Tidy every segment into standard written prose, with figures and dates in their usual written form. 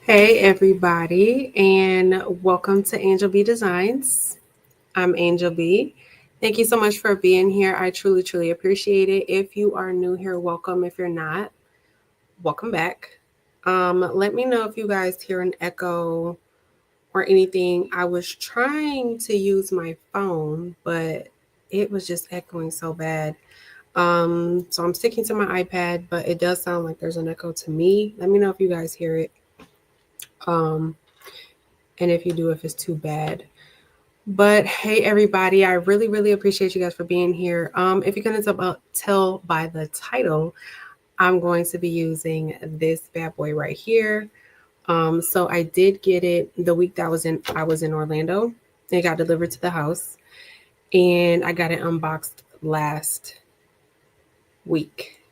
Hey, everybody, and welcome to Angel B Designs. I'm Angel B. Thank you so much for being here. I truly appreciate it. If you are new here, welcome. If you're not, welcome back. Let me know if you guys hear an echo or anything. I was trying to use my phone, but it was just echoing so bad. So I'm sticking to my iPad, but it does sound like there's an echo to me. Let me know if you guys hear it. Um, and if you do, if it's too bad. But hey, everybody, I really appreciate you guys for being here. If you can tell by the title, I'm going to be using this bad boy right here. So I did get it the week that I was in Orlando. It got delivered to the house, and I got it unboxed last week.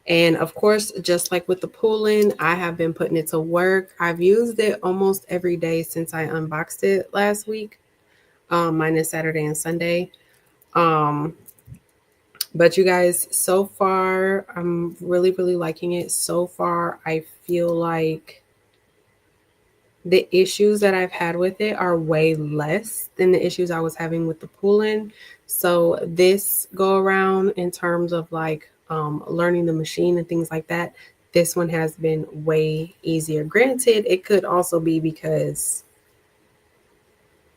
And of course, just like with the pooling, I have been putting it to work. I've used it almost every day since I unboxed it last week, minus Saturday and Sunday. Um, but you guys, so far, I'm really liking it. So far, I feel like the issues that I've had with it are way less than the issues I was having with the pooling. So this go around in terms of like learning the machine and things like that, this one has been way easier. Granted, it could also be because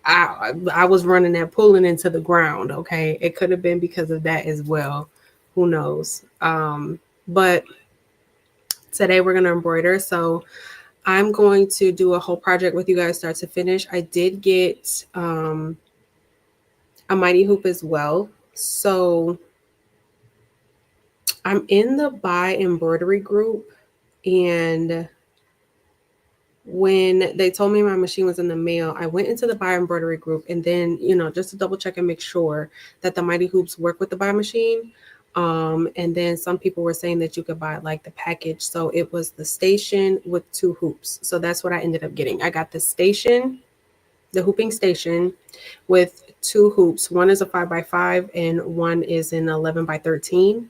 I was running that pulling into the ground. Okay, it could have been because of that as well. Who knows? But today we're gonna embroider. So I'm going to do a whole project with you guys, start to finish. I did get a mighty hoop as well. So I'm in the Bai embroidery group, and when they told me my machine was in the mail, I went into the Bai embroidery group, and then just to double check and make sure that the mighty hoops work with the Bai machine. And then some people were saying that you could buy like the package. So it was the station with two hoops. So that's what I ended up getting. I got the station, the hooping station with two hoops. One is a 5x5 and one is an 11x13.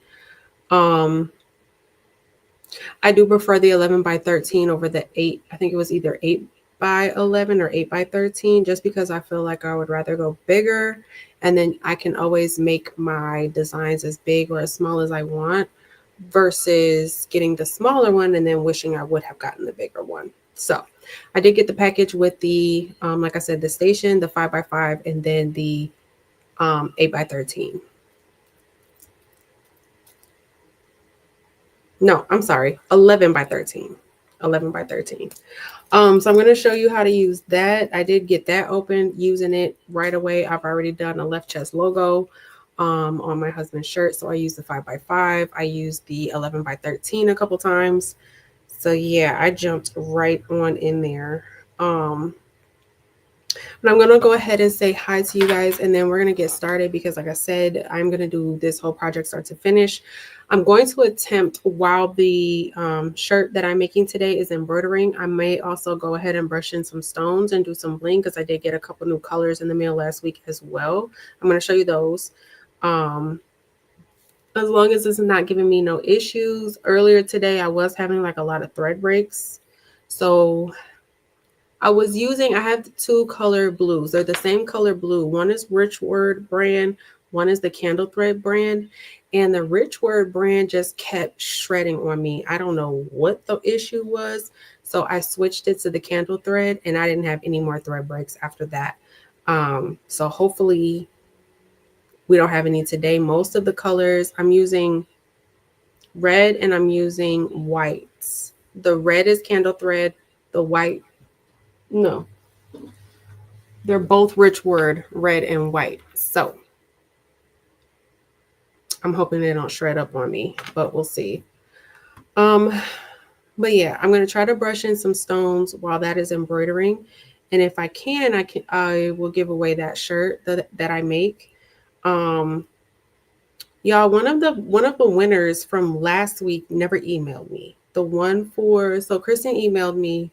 Um, I do prefer the 11x13 over the 8. I think it was either 8x11 or 8x13, just because I feel like I would rather go bigger, and then I can always make my designs as big or as small as I want versus getting the smaller one and then wishing I would have gotten the bigger one. So I did get the package with the, like I said, the station, the 5x5, and then the 8x13. No, I'm sorry, 11x13. 11x13. So I'm going to show you how to use that. I did get that open, using it right away. I've already done a left chest logo on my husband's shirt. So I used the 5x5. I used the 11x13 a couple times. So yeah, I jumped right on in there. But I'm going to go ahead and say hi to you guys, and then we're going to get started because, like I said, I'm going to do this whole project start to finish. I'm going to attempt, while the shirt that I'm making today is embroidering, I may also go ahead and brush in some stones and do some bling because I did get a couple new colors in the mail last week as well. I'm going to show you those. As long as it's not giving me no issues. Earlier today, I was having like a lot of thread breaks. So I have two color blues. They're the same color blue. One is Rich Word brand, one is the Candle Thread brand. And the Rich Word brand just kept shredding on me. I don't know what the issue was. So I switched it to the Candle Thread, and I didn't have any more thread breaks after that. So hopefully we don't have any today. Most of the colors, I'm using red and I'm using whites. The red is Candle Thread, the white, no, they're both Rich Word, red and white. So I'm hoping they don't shred up on me, but we'll see. Um, but yeah, I'm gonna try to brush in some stones while that is embroidering. And if I will give away that shirt that I make. Um, y'all, one of the winners from last week never emailed me. The one for so Kristen emailed me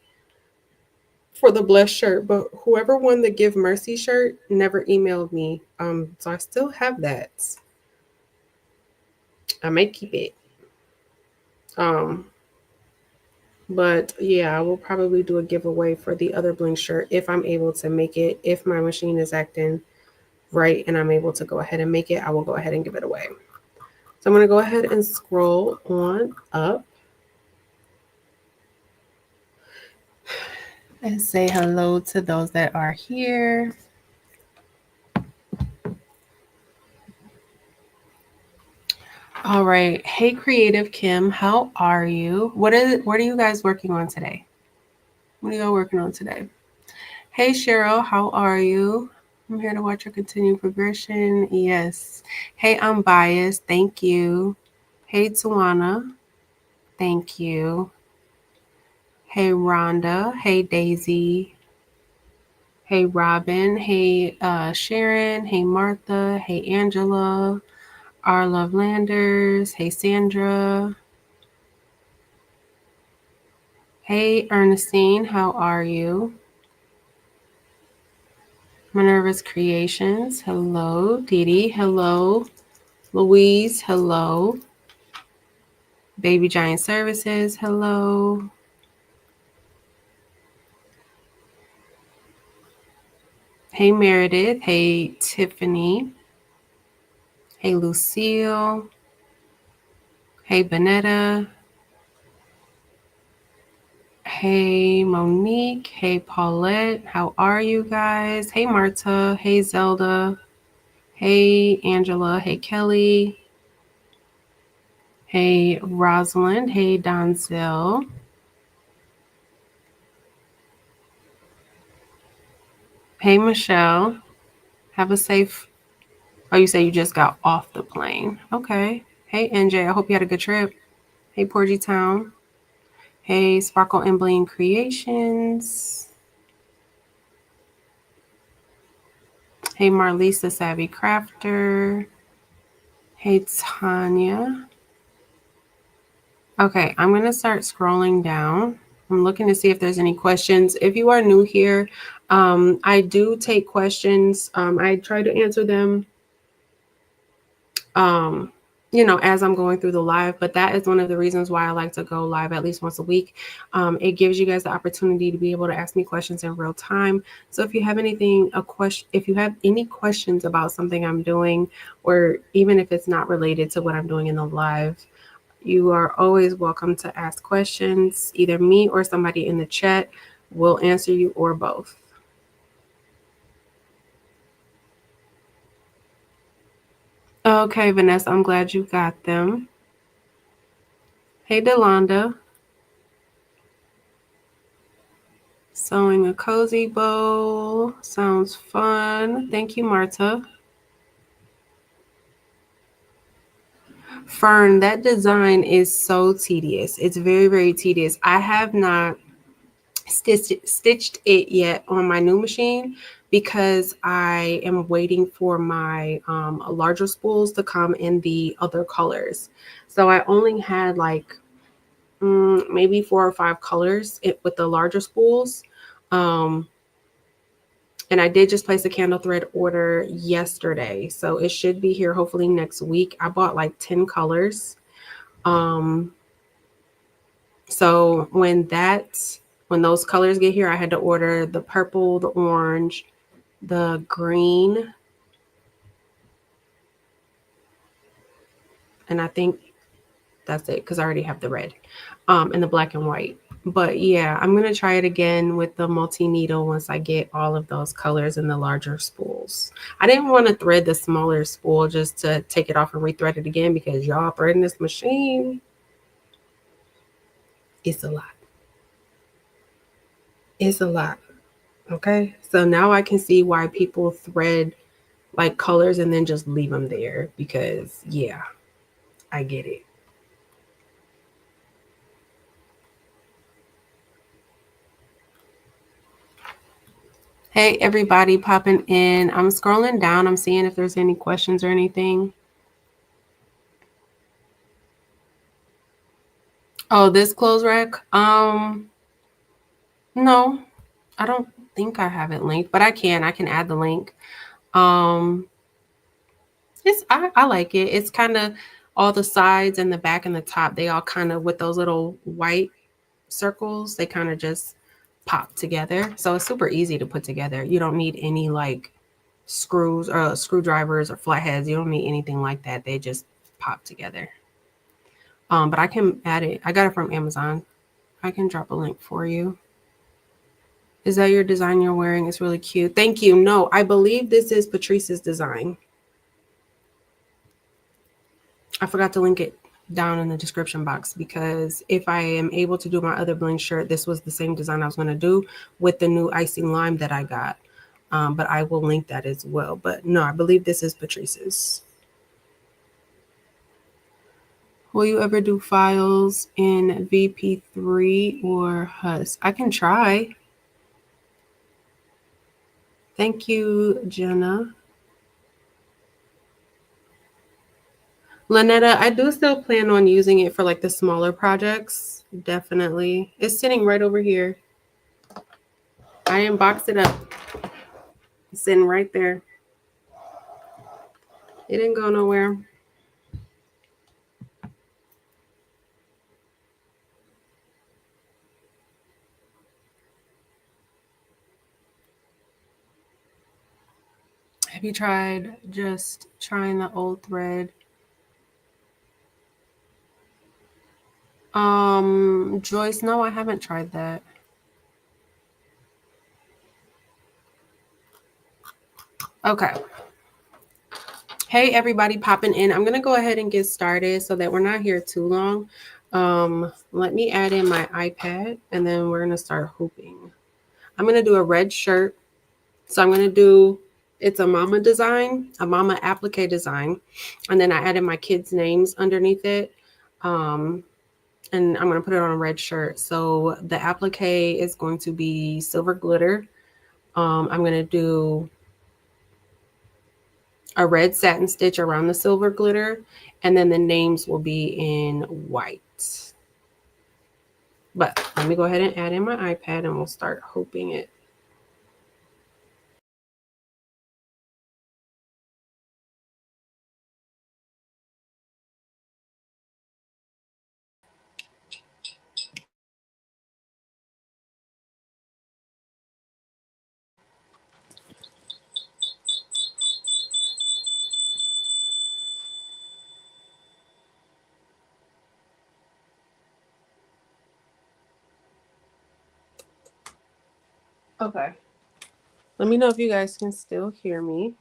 for the blessed shirt, but whoever won the Give Mercy shirt never emailed me. So I still have that. I may keep it. Um, But yeah, I will probably do a giveaway for the other bling shirt if I'm able to make it. If my machine is acting right and I'm able to go ahead and make it, I will go ahead and give it away. So I'm going to go ahead and scroll on up and say hello to those that are here. All right. Hey, Creative Kim, how are you? What are you guys working on today? What are y'all working on today? Hey, Cheryl, how are you? I'm here to watch your continued progression. Yes. Hey, I'm biased. Thank you. Hey, Tawana. Thank you. Hey, Rhonda. Hey, Daisy. Hey, Robin. Hey, Sharon. Hey, Martha. Hey, Angela. Our Love Landers. Hey, Sandra. Hey, Ernestine. How are you? Minerva's Creations. Hello. Dee Dee. Hello. Louise. Hello. Baby Giant Services. Hello. Hey, Meredith. Hey, Tiffany. Hey, Lucille. Hey, Bonetta. Hey, Monique. Hey, Paulette. How are you guys? Hey, Marta. Hey, Zelda. Hey, Angela. Hey, Kelly. Hey, Rosalind. Hey, Donzel. Hey, Michelle. Have a safe. Oh, you say you just got off the plane. Okay. Hey, NJ. I hope you had a good trip. Hey, Porgy Town. Hey, Sparkle and Bling Creations. Hey, Marlise the Savvy Crafter. Hey, Tanya. Okay, I'm going to start scrolling down. I'm looking to see if there's any questions. If you are new here, I do take questions. I try to answer them, as I'm going through the live, but that is one of the reasons why I like to go live at least once a week. It gives you guys the opportunity to be able to ask me questions in real time. So if you have if you have any questions about something I'm doing, or even if it's not related to what I'm doing in the live, you are always welcome to ask questions. Either me or somebody in the chat will answer you, or both. Okay, Vanessa, I'm glad you got them. Hey, Delonda. Sewing a cozy bowl. Sounds fun. Thank you, Marta. Fern, that design is so tedious. It's very, very tedious. I have not stitched it yet on my new machine because I am waiting for my larger spools to come in the other colors. So I only had like maybe 4 or 5 colors with the larger spools. And I did just place a candle thread order yesterday. So it should be here hopefully next week. I bought like 10 colors. So when those colors get here, I had to order the purple, the orange, the green, and I think that's it because I already have the red, and the black and white. But yeah, I'm gonna try it again with the multi-needle once I get all of those colors in the larger spools. I didn't want to thread the smaller spool just to take it off and rethread it again because y'all threading this machine, it's a lot. It's a lot. Okay, so now I can see why people thread like colors and then just leave them there because yeah, I get it. Hey, everybody popping in. I'm scrolling down. I'm seeing if there's any questions or anything. Oh, this clothes rack? No, I don't think I have it linked, but I can add the link. I like it. It's kind of all the sides and the back and the top. They all kind of with those little white circles, they kind of just pop together. So it's super easy to put together. You don't need any like screws or screwdrivers or flatheads. You don't need anything like that. They just pop together. But I can add it. I got it from Amazon. I can drop a link for you. Is that your design you're wearing? It's really cute. Thank you. No, I believe this is Patrice's design. I forgot to link it down in the description box because if I am able to do my other bling shirt, this was the same design I was going to do with the new icing lime that I got. But I will link that as well. But no, I believe this is Patrice's. Will you ever do files in VP3 or HUS? I can try. Thank you, Jenna. Lynetta, I do still plan on using it for like the smaller projects. Definitely. It's sitting right over here. I didn't box it up. It's sitting right there. It didn't go nowhere. Have you tried just trying the old thread? Joyce, no, I haven't tried that. Okay. Hey, everybody popping in. I'm going to go ahead and get started so that we're not here too long. Let me add in my iPad and then we're going to start hooping. I'm going to do a red shirt. So I'm going to do, it's a mama design, a mama applique design. And then I added my kids' names underneath it. And I'm going to put it on a red shirt. So the applique is going to be silver glitter. I'm going to do a red satin stitch around the silver glitter. And then the names will be in white. But let me go ahead and add in my iPad and we'll start hooping it. Okay. Let me know if you guys can still hear me.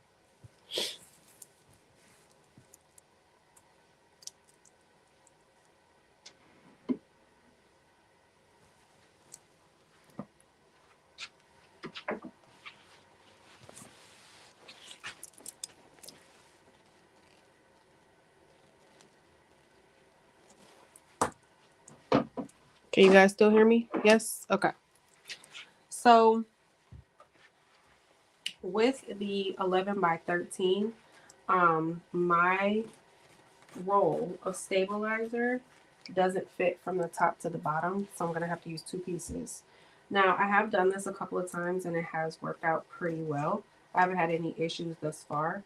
Can you guys still hear me? Yes? Okay. So with the 11 by 13, my roll of stabilizer doesn't fit from the top to the bottom. So I'm going to have to use 2 pieces. Now, I have done this a couple of times and it has worked out pretty well. I haven't had any issues thus far.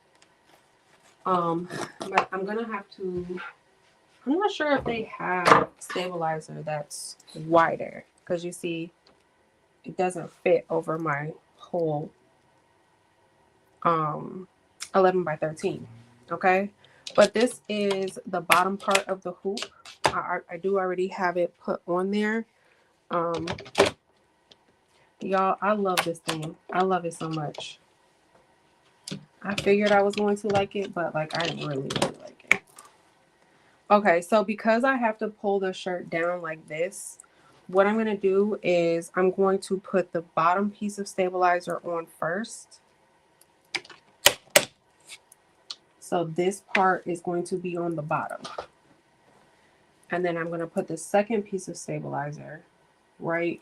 But I'm going to have to, I'm not sure if they have stabilizer that's wider because you see it doesn't fit over my whole 11 by 13. Okay, but this is the bottom part of the hoop. I do already have it put on there. Y'all, I love this thing. I love it so much. I figured I was going to like it, but like I really, really like it. Okay, so because I have to pull the shirt down like this, what I'm going to do is I'm going to put the bottom piece of stabilizer on first. So this part is going to be on the bottom. And then I'm going to put the second piece of stabilizer right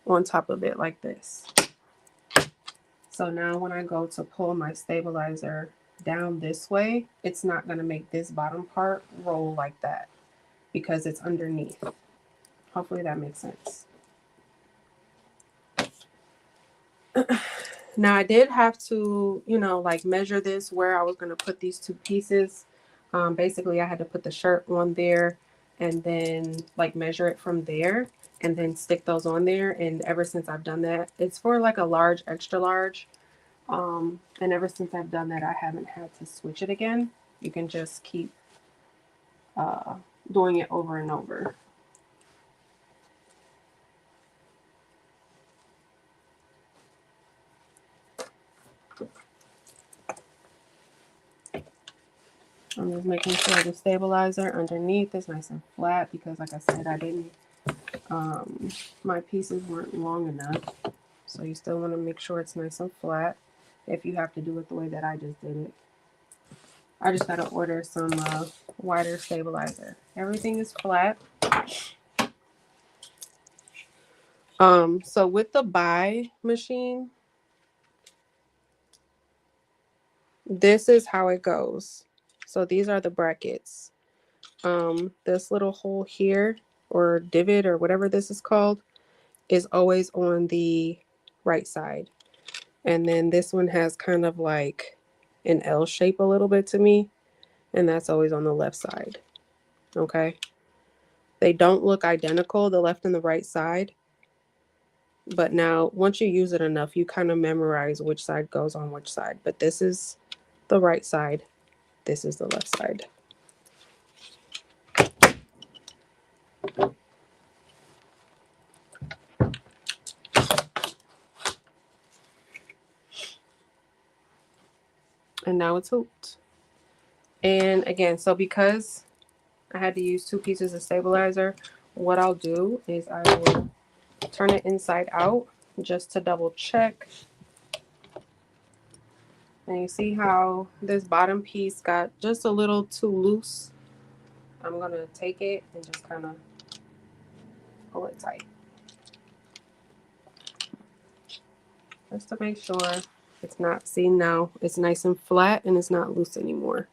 on top of it like this. So now when I go to pull my stabilizer down this way, it's not going to make this bottom part roll like that because it's underneath. Hopefully that makes sense. Now I did have to, you know, like measure this where I was going to put these 2 pieces. Basically I had to put the shirt on there and then like measure it from there and then stick those on there. And ever since I've done that, it's for like a large, extra large. And ever since I've done that, I haven't had to switch it again. You can just keep doing it over and over. I'm just making sure the stabilizer underneath is nice and flat because, like I said, I didn't, my pieces weren't long enough. So you still want to make sure it's nice and flat if you have to do it the way that I just did it. I just got to order some wider stabilizer. Everything is flat. So with the Bai machine, this is how it goes. So these are the brackets. This little hole here, or divot, or whatever this is called, is always on the right side. And then this one has kind of like an L shape a little bit to me, and that's always on the left side. Okay. They don't look identical, the left and the right side. But now, once you use it enough, you kind of memorize which side goes on which side. But this is the right side. This is the left side. And now it's hooped. And again, so because I had to use 2 pieces of stabilizer, what I'll do is I will turn it inside out just to double check. And you see how this bottom piece got just a little too loose? I'm going to take it and just kind of pull it tight. Just to make sure it's not, see, now it's nice and flat and it's not loose anymore.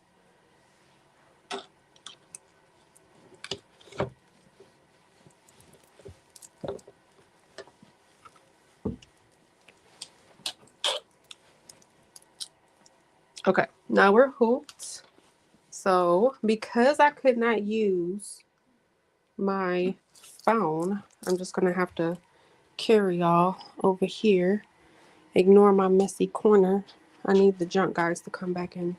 Okay, now we're hooped. So because I could not use my phone, I'm just gonna have to carry y'all over here. Ignore my messy corner. I need the junk guys to come back and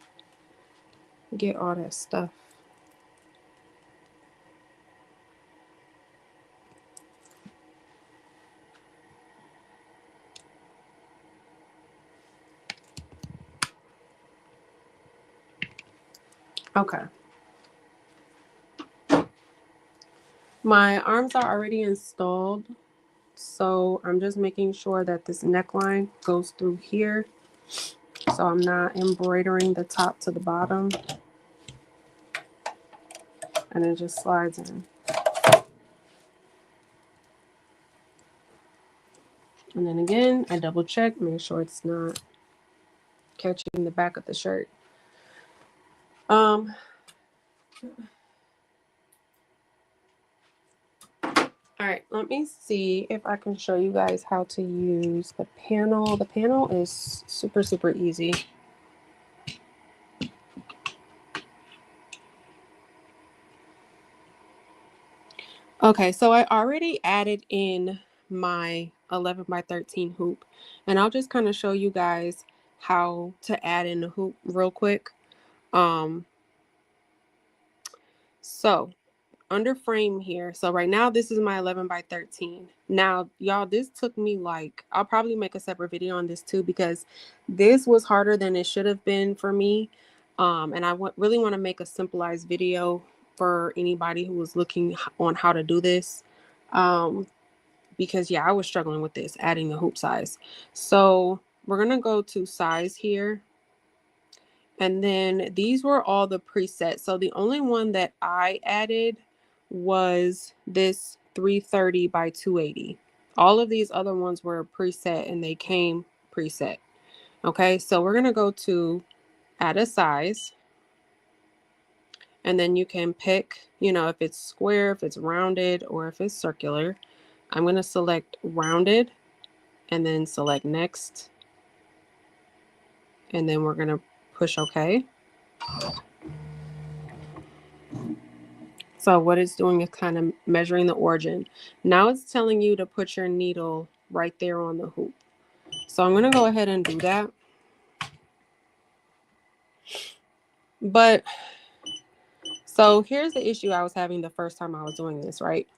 get all that stuff. Okay. My arms are already installed, so I'm just making sure that this neckline goes through here, so I'm not embroidering the top to the bottom, and it just slides in. And then again, I double check, make sure it's not catching the back of the shirt. All right, let me see if I can show you guys how to use the panel. The panel is super, super easy. Okay, so I already added in my 11 by 13 hoop, and I'll just kind of show you guys how to add in the hoop real quick. So under frame here, so right now this is my 11 by 13. Now y'all, this took me like, I'll probably make a separate video on this too, because this was harder than it should have been for me. And I really want to make a simplified video for anybody who was looking on how to do this, because yeah, I was struggling with this, adding the hoop size. So we're gonna go to size here. And then these were all the presets. So the only one that I added was this 330 by 280. All of these other ones were preset and they came preset. Okay, so we're going to go to add a size. And then you can pick, you know, if it's square, if it's rounded, or if it's circular. I'm going to select rounded and then select next. And then we're going to push OK. So what it's doing is kind of measuring the origin. Now it's telling you to put your needle right there on the hoop. So I'm going to go ahead and do that. But so here's the issue I was having the first time I was doing this, right?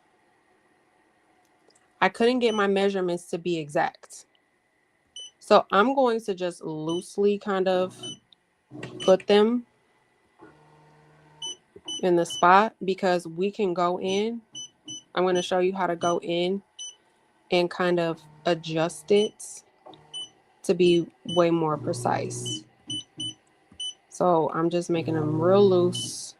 I couldn't get my measurements to be exact. So I'm going to just loosely kind of put them in the spot because we can go in. I'm going to show you how to go in and kind of adjust it to be way more precise. So I'm just making them real loose.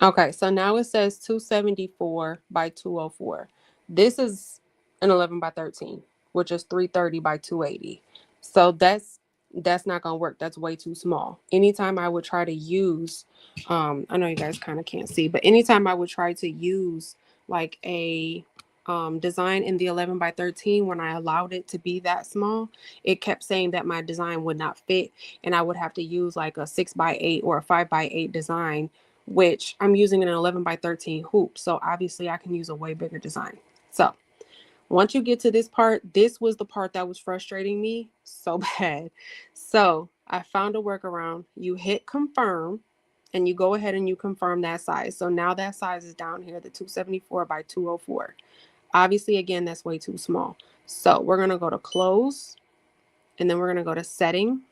Okay, so now it says 274 by 204. This is an 11 by 13, which is 330 by 280. So that's not gonna work. That's way too small. Anytime I would try to use, I know you guys kind of can't see, but anytime I would try to use like a design in the 11 by 13, when I allowed it to be that small, it kept saying that my design would not fit, and I would have to use like a 6 by 8 or a 5 by 8 design, which I'm using an 11 by 13 hoop. So obviously I can use a way bigger design. So once you get to this part, this was the part that was frustrating me so bad. So I found a workaround. You hit confirm and you go ahead and you confirm that size. So now that size is down here, the 274 by 204. Obviously, again, that's way too small. So we're going to go to close, and then we're going to go to setting.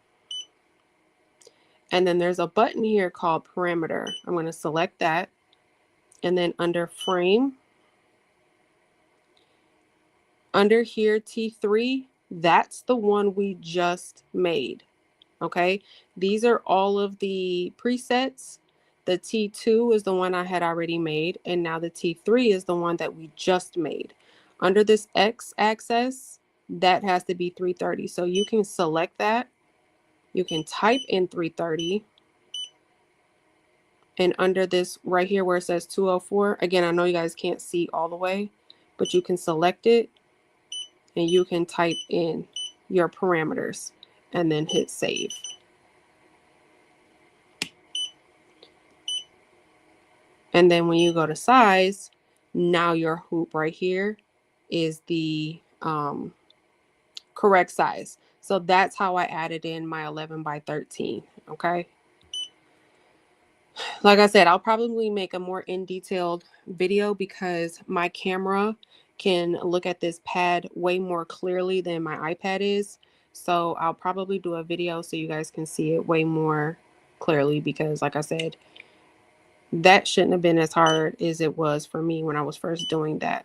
And then there's a button here called parameter. I'm going to select that. And then under frame, under here, T3, that's the one we just made. Okay. These are all of the presets. The T2 is the one I had already made. And now the T3 is the one that we just made. Under this X axis, that has to be 330. So you can select that. You can type in 330. And under this right here where it says 204, again, I know you guys can't see all the way, but you can select it and you can type in your parameters and then hit save. And then when you go to size, now your hoop right here is the correct size. So that's how I added in my 11 by 13. Okay. Like I said, I'll probably make a more in-detailed video because my camera can look at this pad way more clearly than my iPad is. So I'll probably do a video so you guys can see it way more clearly because, like I said, that shouldn't have been as hard as it was for me when I was first doing that.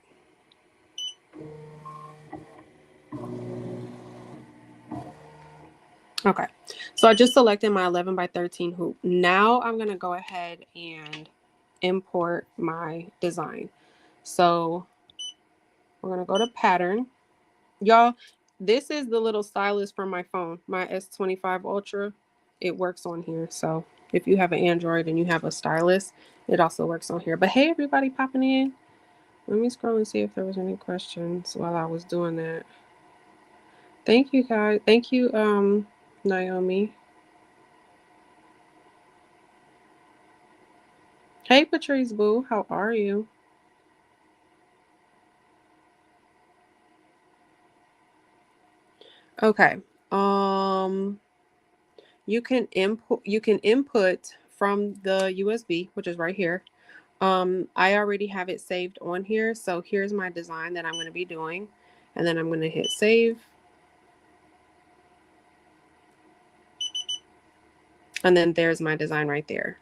Okay, so I just selected my 11 by 13 hoop. Now I'm going to go ahead and import my design. So we're going to go to pattern. Y'all, this is the little stylus from my phone, my S25 Ultra. It works on here. So if you have an Android and you have a stylus, it also works on here. But hey, everybody popping in. Let me scroll and see if there was any questions while I was doing that. Thank you, guys. Thank you, Naomi. Hey, Patrice Boo. How are you? Okay. You can input from the USB, which is right here. I already have it saved on here. So here's my design that I'm going to be doing. And then I'm going to hit save. And then there's my design right there.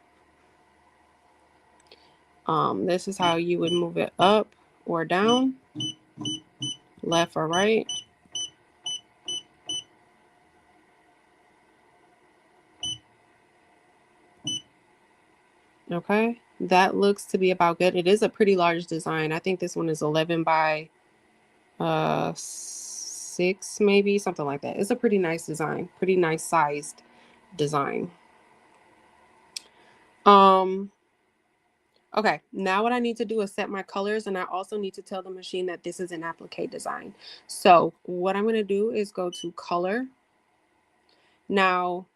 This is how you would move it up or down, left or right. Okay, that looks to be about good. It is a pretty large design. I think this one is 11 by 6, maybe something like that. It's a pretty nice design, pretty nice sized design. Okay, now what I need to do is set my colors, and I also need to tell the machine that this is an applique design. So what I'm going to do is go to color. Now,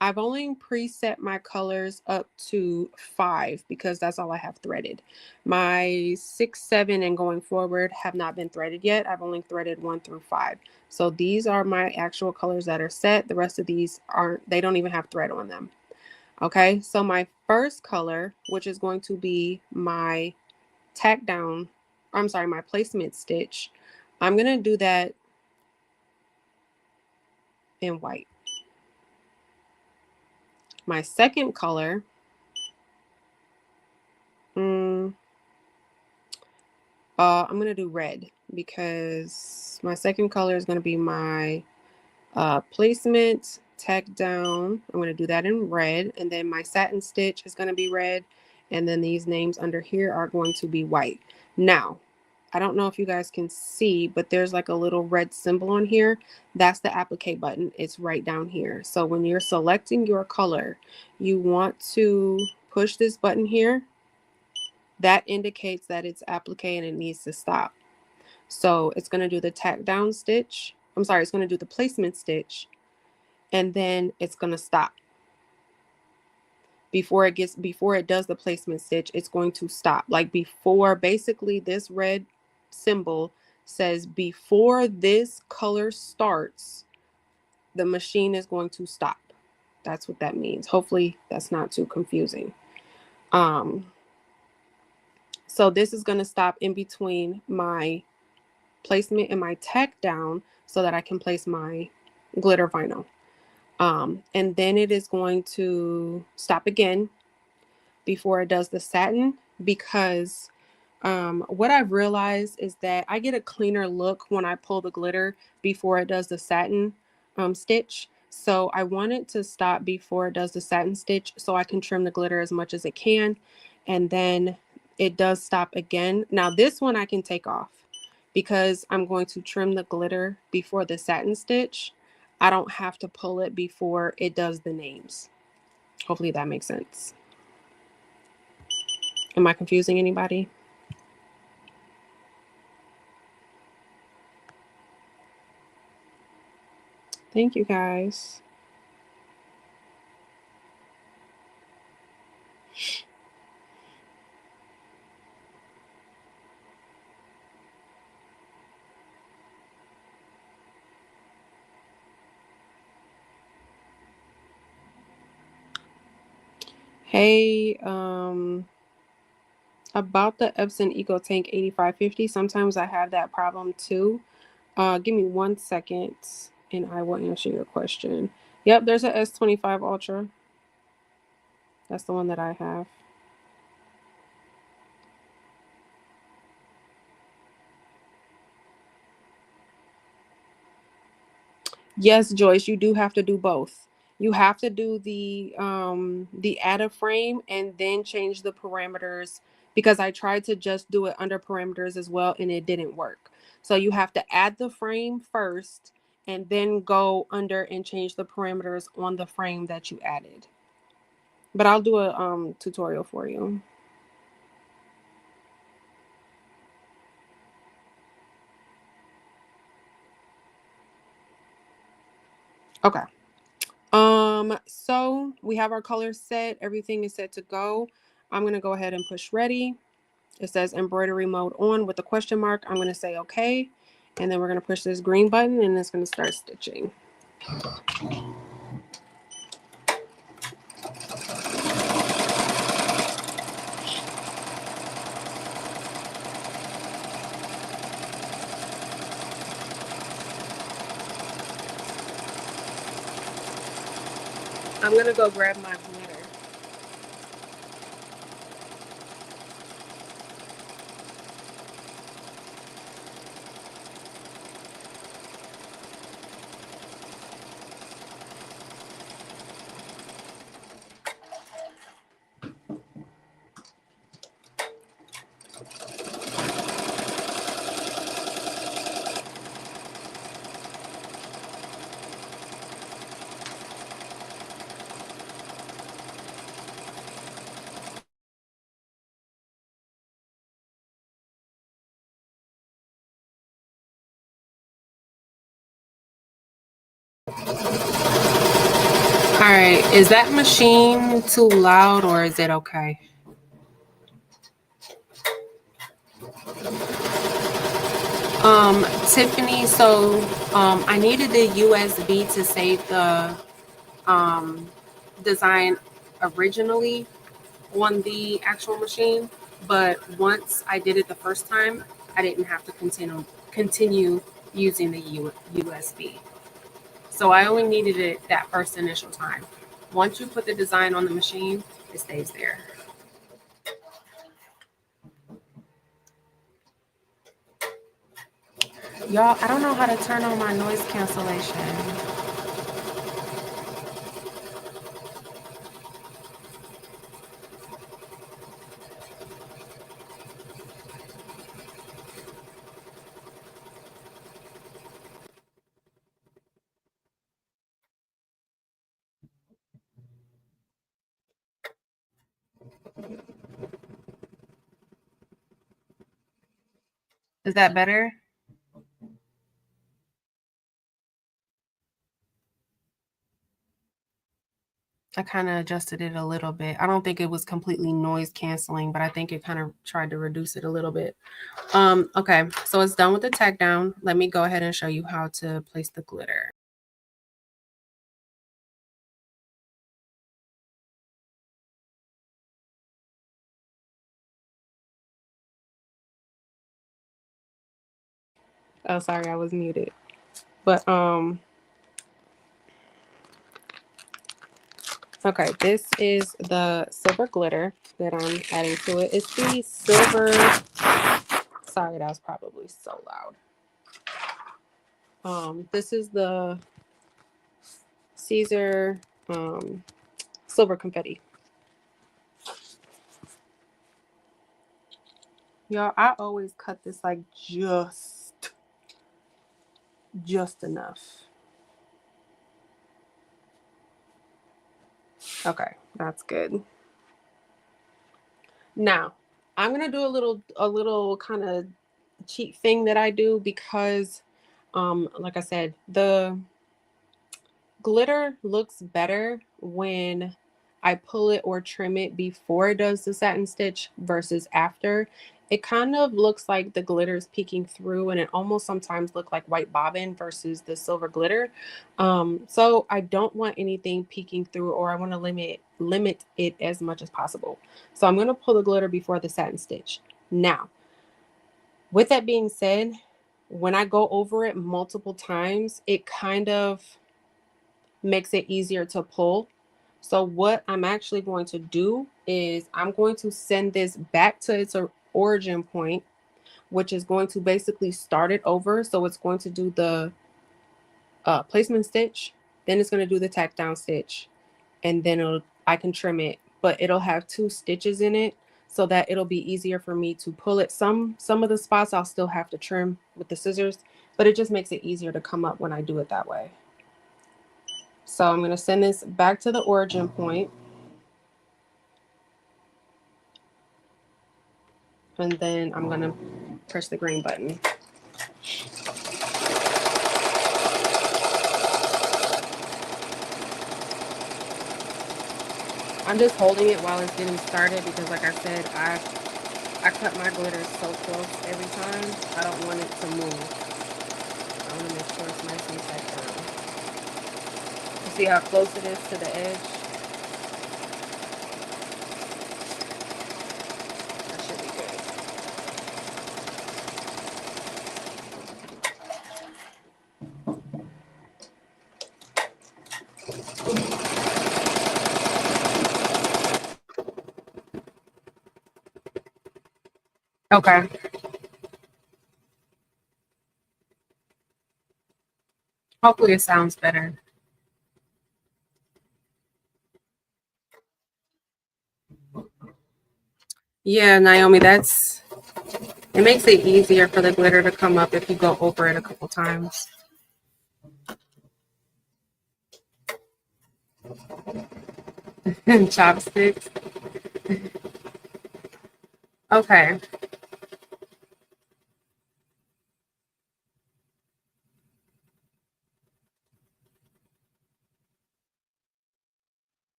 I've only preset my colors up to 5 because that's all I have threaded. My 6, 7, and going forward have not been threaded yet. I've only threaded 1 through 5. So these are my actual colors that are set. The rest of these aren't, they don't even have thread on them. Okay, so my first color, which is going to be my tack down, I'm sorry, my placement stitch, I'm going to do that in white. My second color, I'm going to do red because my second color is going to be my placement tack down. I'm going to do that in red, and then my satin stitch is going to be red, and then these names under here are going to be white. Now, I don't know if you guys can see, but there's like a little red symbol on here. That's the applique button. It's right down here. So when you're selecting your color, you want to push this button here. That indicates that it's applique and it needs to stop. So it's going to do the tack down stitch. I'm sorry, it's going to do the placement stitch, and then it's going to stop. Before it does the placement stitch, it's going to stop. Like before, basically this red symbol says before this color starts, the machine is going to stop. That's what that means. Hopefully that's not too confusing. So this is going to stop in between my placement and my tack down so that I can place my glitter vinyl. And then it is going to stop again before it does the satin, because what I've realized is that I get a cleaner look when I pull the glitter before it does the satin stitch. So I want it to stop before it does the satin stitch so I can trim the glitter as much as it can. And then it does stop again. Now this one I can take off because I'm going to trim the glitter before the satin stitch. I don't have to pull it before it does the names. Hopefully that makes sense. Am I confusing anybody? Thank you guys. Hey, about the Epson EcoTank 8550, sometimes I have that problem too. Give me 1 second and I will answer your question. Yep, there's a S25 Ultra. That's the one that I have. Yes, Joyce, you do have to do both. You have to do the add a frame and then change the parameters, because I tried to just do it under parameters as well and it didn't work. So you have to add the frame first and then go under and change the parameters on the frame that you added. But I'll do a tutorial for you. Okay. So we have our colors set, everything is set to go. I'm gonna go ahead and push ready. It says embroidery mode on with a question mark. I'm going to say okay. And then we're going to push this green button and it's going to start stitching. I'm going to go grab my glitter. All right, is that machine too loud or is it okay? Tiffany, so I needed the USB to save the design originally on the actual machine, but once I did it the first time, I didn't have to continue using the USB. So I only needed it that first initial time. Once you put the design on the machine, it stays there. Y'all, I don't know how to turn on my noise cancellation. Is that better? I kind of adjusted it a little bit. I don't think it was completely noise canceling, but I think it kind of tried to reduce it a little bit. Okay, so it's done with the tack down. Let me go ahead and show you how to place the glitter. Oh, sorry, I was muted. But okay, this is the silver glitter that I'm adding to it. It's the silver. Sorry, that was probably so loud. This is the Siser silver confetti. Y'all, I always cut this like just enough. Okay, that's good. Now, I'm gonna do a little kind of cheat thing that I do because, like I said, the glitter looks better when I pull it or trim it before it does the satin stitch versus after. It kind of looks like the glitter is peeking through, and it almost sometimes look like white bobbin versus the silver glitter. So I don't want anything peeking through, or I want to limit it as much as possible. So I'm going to pull the glitter before the satin stitch. Now, with that being said, when I go over it multiple times, it kind of makes it easier to pull. So what I'm actually going to do is I'm going to send this back to its origin point, which is going to basically start it over. So it's going to do the placement stitch, then it's going to do the tack down stitch, and then I can trim it, but it'll have 2 stitches in it so that it'll be easier for me to pull it. Some of the spots I'll still have to trim with the scissors, but it just makes it easier to come up when I do it that way. So I'm going to send this back to the origin point. And then I'm going to press the green button. I'm just holding it while it's getting started because, like I said, I cut my glitter so close every time. I don't want it to move. I want to make sure it's nice and tight down. You see how close it is to the edge? That should be good. Okay. Hopefully it sounds better. Yeah, Naomi, it makes it easier for the glitter to come up if you go over it a couple times. Chopsticks. Okay.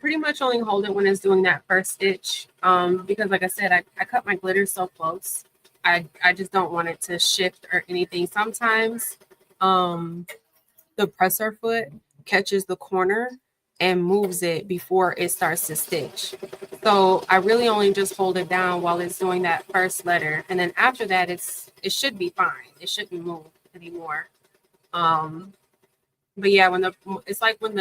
pretty much only hold it when it's doing that first stitch. Because like I said, I cut my glitter so close. I just don't want it to shift or anything. Sometimes the presser foot catches the corner and moves it before it starts to stitch. So I really only just hold it down while it's doing that first letter. And then after that, it should be fine. It shouldn't move anymore. But yeah, it's like when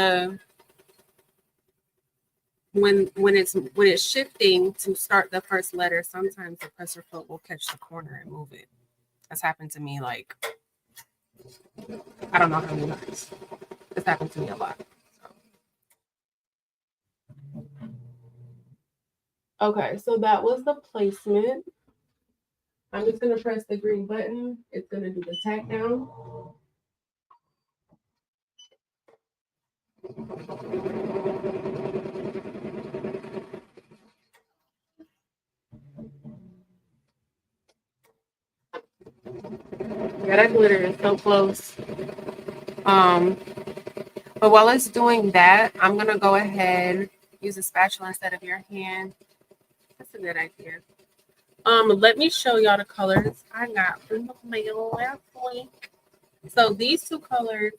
it's shifting to start the first letter, sometimes the presser foot will catch the corner and move it. That's happened to me like I don't know how many times. It's happened to me a lot. Okay, so that was the placement. I'm just gonna press the green button. It's gonna do the tack down. Yeah, that glitter is so close. But while it's doing that, I'm gonna go ahead use a spatula instead of your hand. That's a good idea. Let me show y'all the colors I got from the mail last week. So these two colors,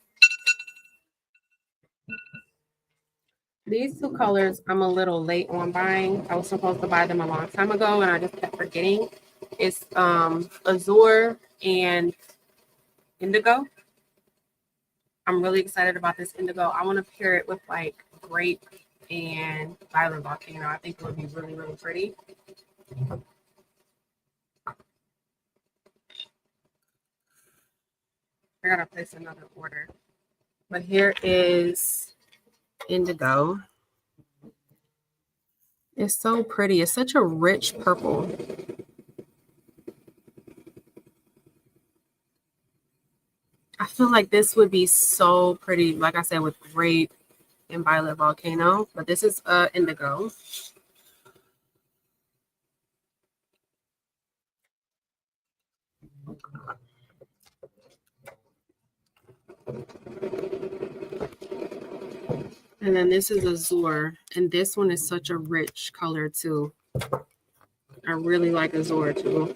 I'm a little late on buying. I was supposed to buy them a long time ago, and I just kept forgetting. It's Azure and Indigo. I'm really excited about this Indigo. I want to pair it with like grape and violet volcano. I think it would be really, really pretty. I gotta place another order. But here is Indigo. It's so pretty. It's such a rich purple. I feel like this would be so pretty, like I said, with grape and violet volcano. But this is Indigo. And then this is Azure. And this one is such a rich color too. I really like Azure too.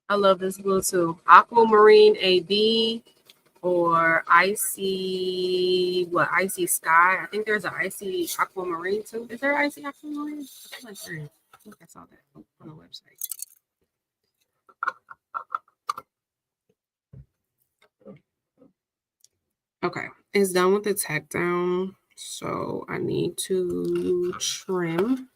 I love this blue too. Aquamarine AD or icy sky. I think there's an icy aquamarine too. Is there icy aquamarine? I feel like there is. I think I saw that on the website. Okay, it's done with the tack down. So I need to trim.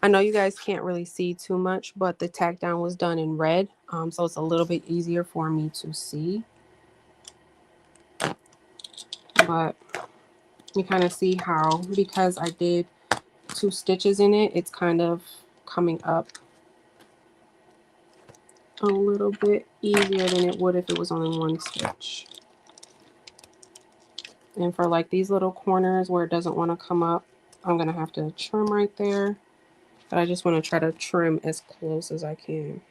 I know you guys can't really see too much, but the tack down was done in red. So it's a little bit easier for me to see. But you kind of see how, because I did 2 stitches in it, it's kind of coming up a little bit easier than it would if it was only 1 stitch. And for like these little corners where it doesn't want to come up, I'm going to have to trim right there. But I just want to try to trim as close as I can.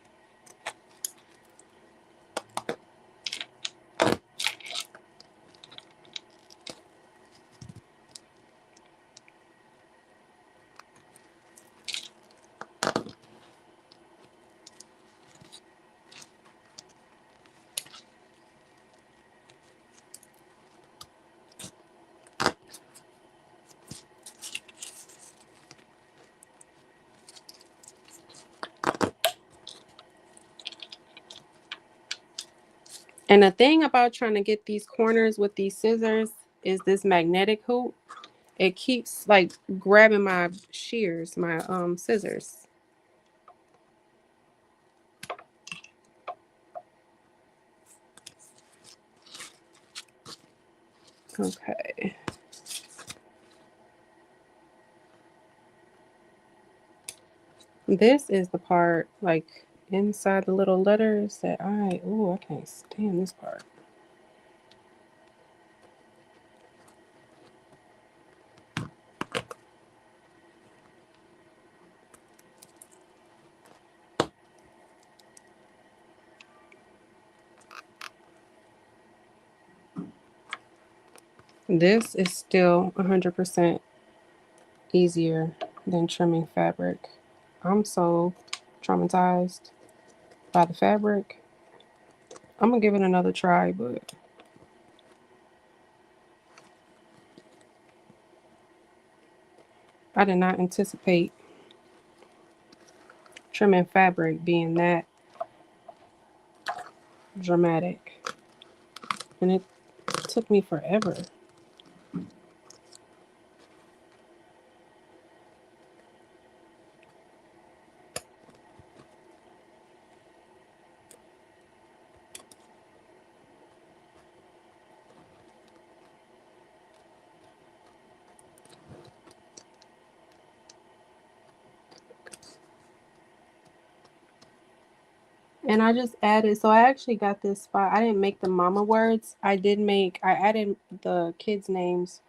And the thing about trying to get these corners with these scissors is this magnetic hoop. It keeps like grabbing my shears, my scissors. Okay. This is the part like inside the little letters that I can't stand this part. This is still 100% easier than trimming fabric. I'm so traumatized by the fabric. I'm gonna give it another try, but I did not anticipate trimming fabric being that dramatic. And it took me forever. And I just added, so I actually got this spot. I didn't make the mama words. I added the kids' names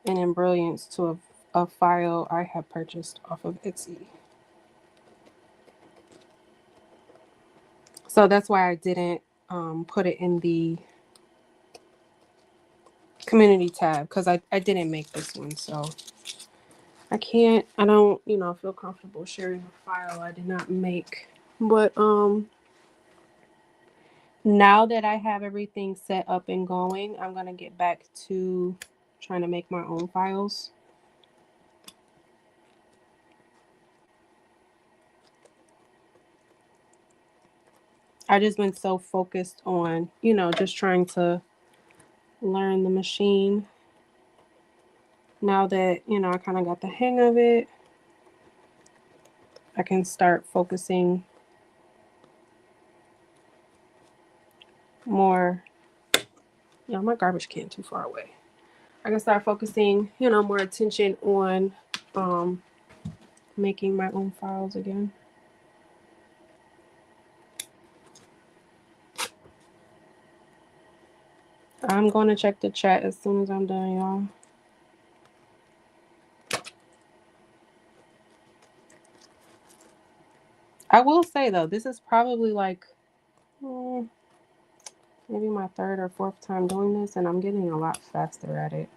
and embroideries to a file I have purchased off of Etsy. So that's why I didn't put it in the community tab because I didn't make this one. So I don't, feel comfortable sharing a file I did not make. But now that I have everything set up and going, I'm going to get back to trying to make my own files. I just been so focused on, just trying to learn the machine. Now that, I kind of got the hang of it, I can start focusing more. My garbage can too far away. I can start focusing, more attention on making my own files again. I'm going to check the chat as soon as I'm done, y'all. I will say, though, this is probably like maybe my third or fourth time doing this, and I'm getting a lot faster at it.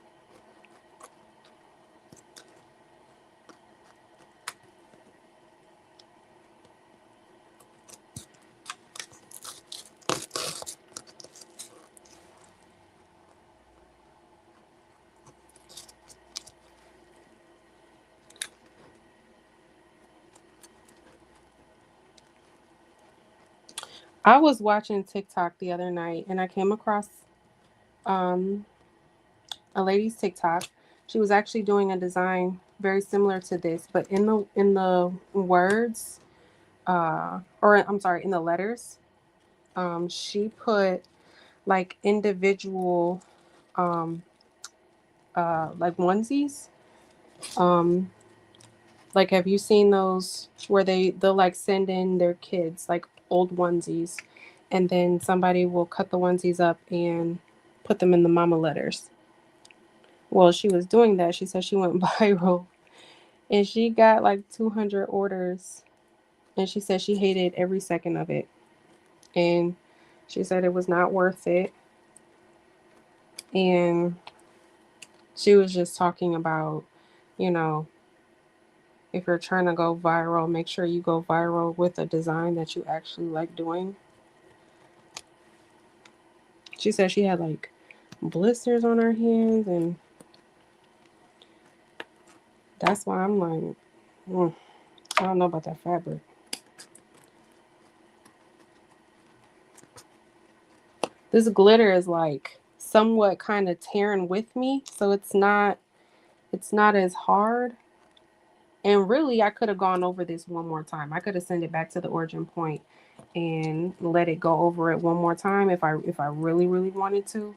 I was watching TikTok the other night, and I came across um, a lady's TikTok. She was actually doing a design very similar to this, but in the words, or I'm sorry, in the letters, she put like individual, um, like onesies. Um, like, have you seen those where they'll like send in their kids like old onesies, and then somebody will cut the onesies up and put them in the mama letters? Well, she was doing that. She said she went viral and she got like 200 orders. And she said she hated every second of it. And she said it was not worth it. And she was just talking about, you know, if you're trying to go viral, make sure you go viral with a design that you actually like doing. She said she had like blisters on her hands, and that's why I'm like, I don't know about that fabric. This glitter is like somewhat kind of tearing with me, so it's not as hard. And really, I could have gone over this one more time. I could have sent it back to the origin point and let it go over it one more time if I really really wanted to.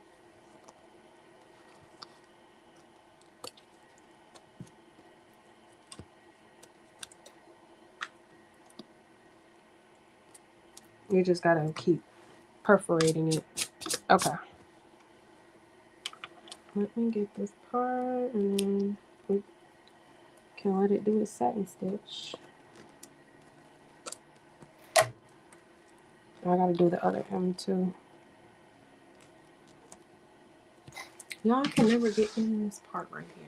You just gotta keep perforating it. Okay. Let me get this part and then we can let it do a satin stitch. I gotta do the other hem too. Y'all can never get in this part right here.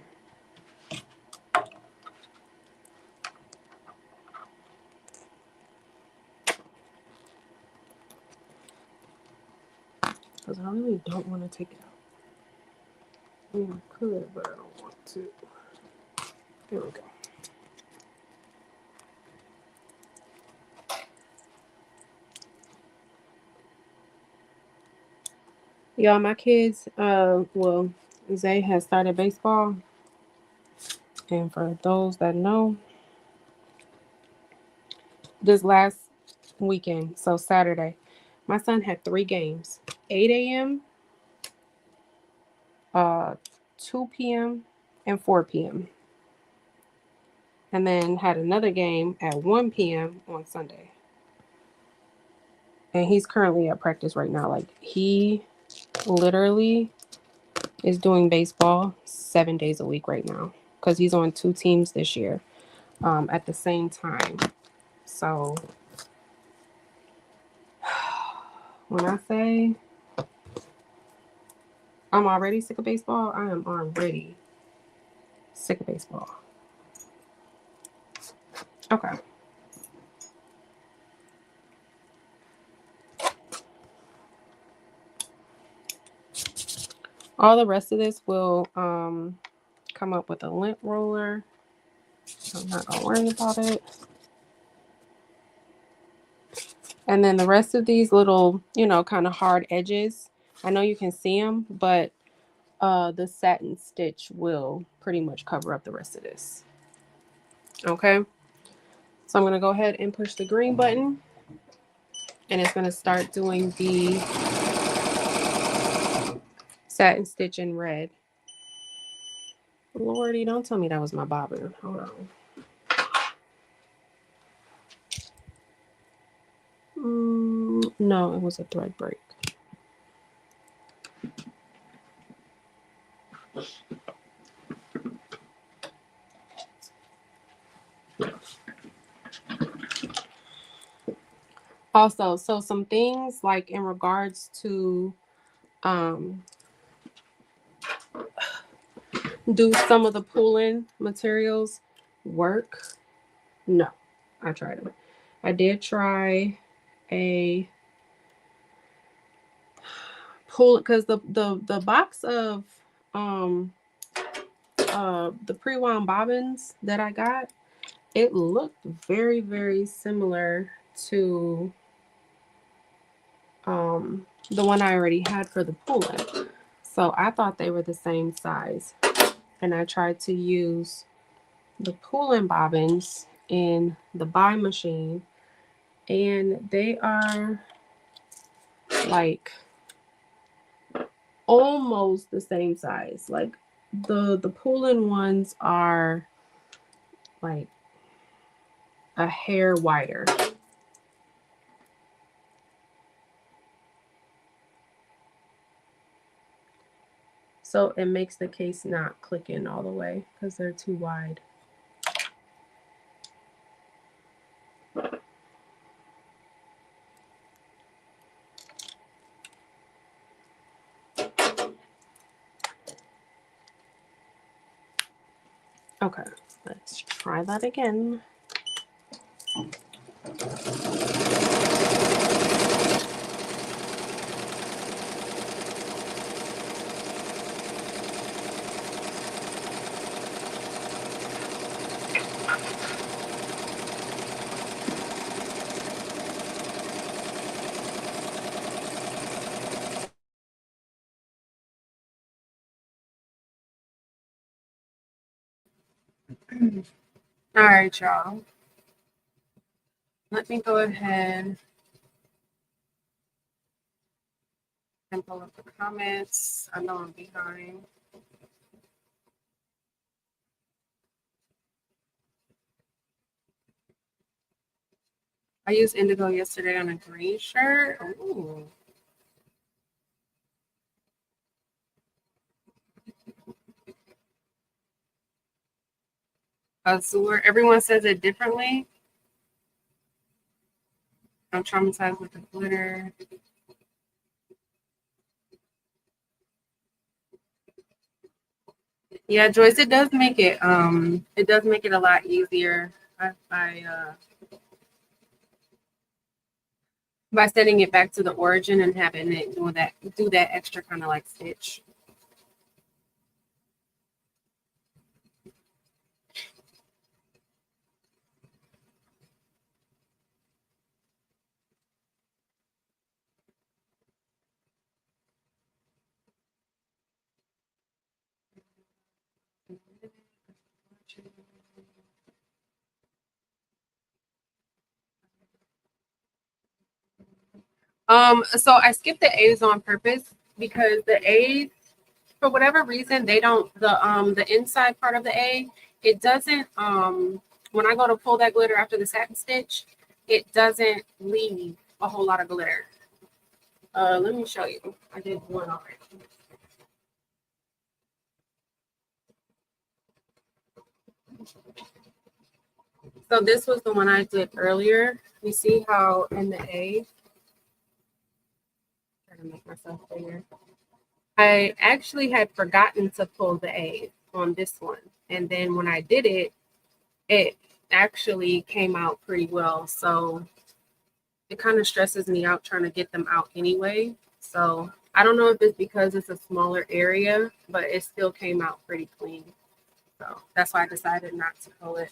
Because I really don't want to take it out. I mean, I could, but I don't want to. There we go. Y'all, my kids, well, Zay has started baseball. And for those that know, this last weekend, so Saturday, my son had 3 games, 8 a.m., 2 p.m., and 4 p.m. And then had another game at 1 p.m. on Sunday. And he's currently at practice right now. Like, he literally is doing baseball 7 days a week right now because he's on 2 teams this year at the same time. So when I say I'm already sick of baseball, I am already sick of baseball. Okay. All the rest of this will come up with a lint roller. I'm not gonna worry about it. And then the rest of these little, you know, kind of hard edges, I know you can see them, but the satin stitch will pretty much cover up the rest of this. Okay. So I'm going to go ahead and push the green button, and it's going to start doing the satin stitch in red. Lordy, don't tell me that was my bobbin. Hold on. No, it was a thread break. Also, so some things like in regards to do some of the pull-in materials work? No, I tried them. I did try a pull because the box of the pre-wound bobbins that I got, it looked very, very similar to the one I already had for the pull-in. So I thought they were the same size. And I tried to use the pull-in bobbins in the Bai machine, and they are like almost the same size. Like the pull-in ones are like a hair wider. So it makes the case not click in all the way because they're too wide. Okay, let's try that again. All right, y'all. Let me go ahead and pull up the comments. I know I'm behind. I used indigo yesterday on a green shirt. Ooh. Azure. Everyone says it differently. I'm traumatized with the glitter. Yeah, Joyce, it does make it a lot easier by sending it back to the origin and having it do that extra kind of like stitch. So I skipped the A's on purpose because the A's, for whatever reason, they don't the inside part of the A, it doesn't when I go to pull that glitter after the satin stitch, it doesn't leave a whole lot of glitter. Let me show you. I did one already. So this was the one I did earlier. You see how in the A, trying to make myself bigger. I actually had forgotten to pull the A on this one. And then when I did it, it actually came out pretty well. So it kind of stresses me out trying to get them out anyway. So I don't know if it's because it's a smaller area, but it still came out pretty clean. So that's why I decided not to pull it.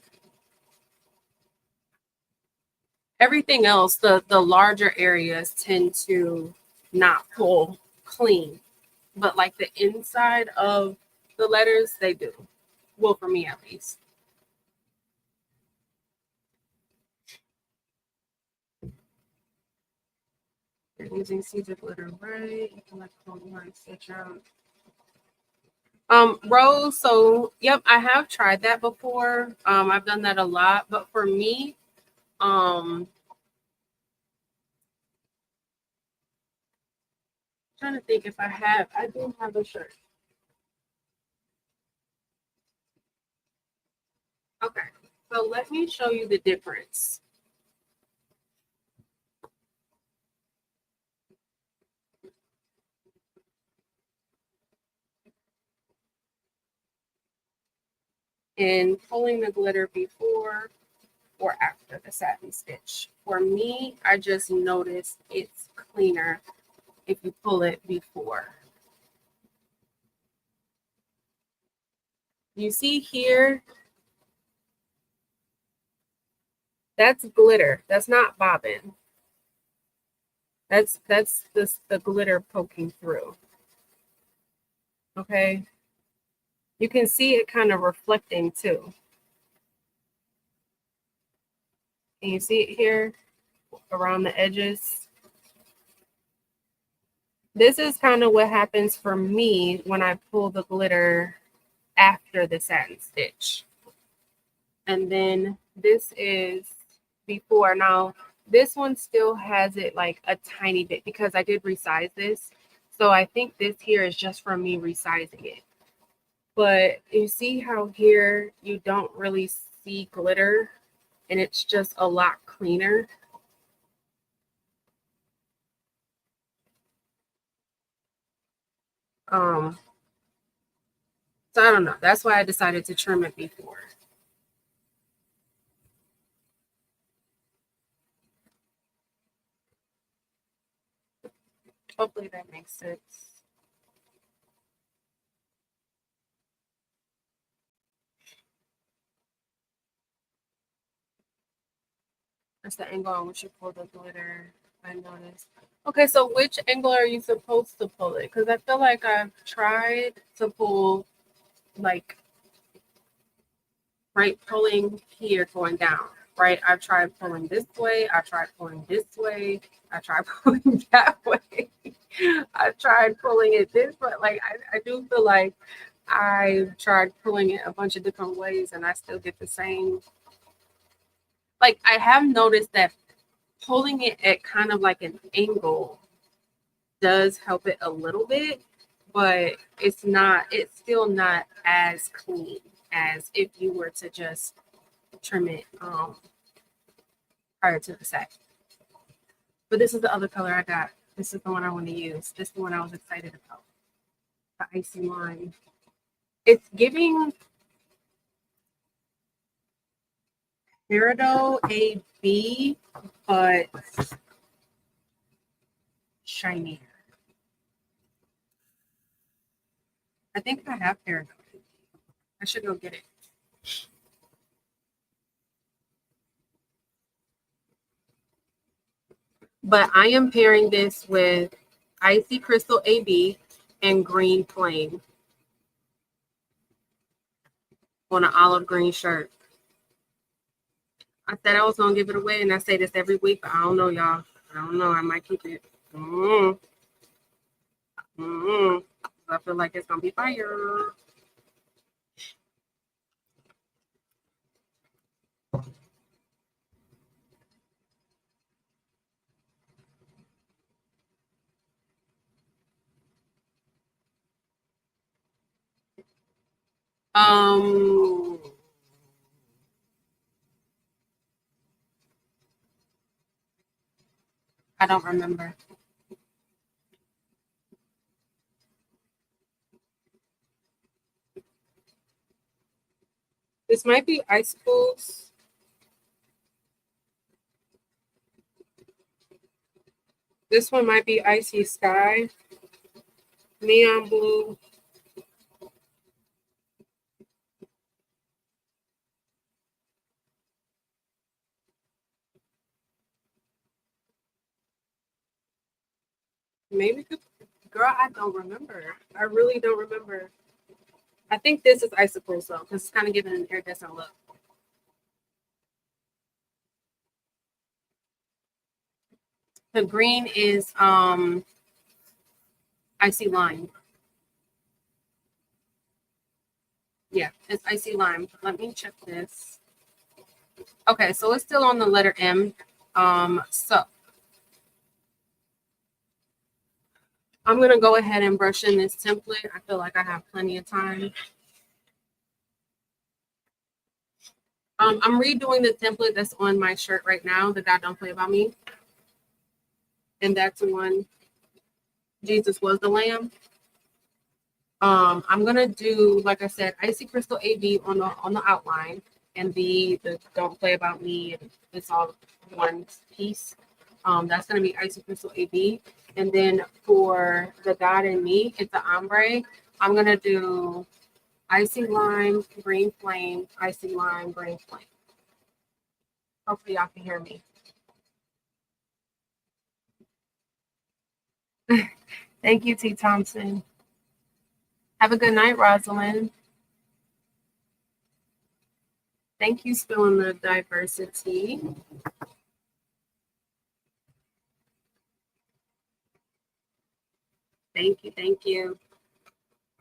Everything else, the larger areas tend to not pull clean, but like the inside of the letters, they do. Well, for me at least. You're using Siser glitter, right? You can like pull the line stitch out. Rose, so yep, I have tried that before. I've done that a lot, but for me, trying to think if I do have a shirt. Okay, so let me show you the difference. In pulling the glitter before or after the satin stitch. For me, I just noticed it's cleaner if you pull it before. You see here, that's glitter. That's not bobbin. That's the glitter poking through. Okay. You can see it kind of reflecting too. Can you see it here around the edges? This is kind of what happens for me when I pull the glitter after the satin stitch. And then this is before. Now, this one still has it like a tiny bit because I did resize this. So I think this here is just from me resizing it. But you see how here you don't really see glitter and it's just a lot cleaner. So I don't know. That's why I decided to trim it before. Hopefully that makes sense. That's the angle on which you pull the glitter. I noticed. Okay, so which angle are you supposed to pull it? Because I feel like I've tried to pull like right pulling here going down. Right, I've tried pulling this way. I tried pulling this way. I tried pulling that way. I tried pulling it this way. Like I do feel like I tried pulling it a bunch of different ways and I still get the same. Like I have noticed that holding it at kind of like an angle does help it a little bit, but it's still not as clean as if you were to just trim it prior to the set. But this is the other color I got. This is the one I want to use. This is the one I was excited about. The icy lime. It's giving Peridot AB, but shinier. I think I have Peridot. I should go get it. But I am pairing this with Icy Crystal AB and Green Flame on an olive green shirt. I said I was going to give it away, and I say this every week, but I don't know, y'all. I don't know. I might keep it. I feel like it's going to be fire. I don't remember. This might be icicles. This one might be Icy Sky, Neon Blue. Maybe, girl, I don't remember. I really don't remember. I think this is icicles though, because it's kind of giving an iridescent look. The green is icy lime. Yeah, it's icy lime. Let me check this. Okay, so it's still on the letter M. So I'm gonna go ahead and brush in this template. I feel like I have plenty of time. I'm redoing the template that's on my shirt right now, the God Don't Play About Me. And that's one, Jesus Was the Lamb. I'm gonna do, like I said, Icy Crystal AB on the outline, and the Don't Play About Me, and it's all one piece. That's gonna be Icy Crystal AB. And then for the God in Me, it's the ombre. I'm gonna do Icy Lime, Green Flame, Icy Lime, Green Flame. Hopefully y'all can hear me. Thank you, T. Thompson. Have a good night, Rosalind. Thank you, Spilling the Diversity. Thank you, thank you.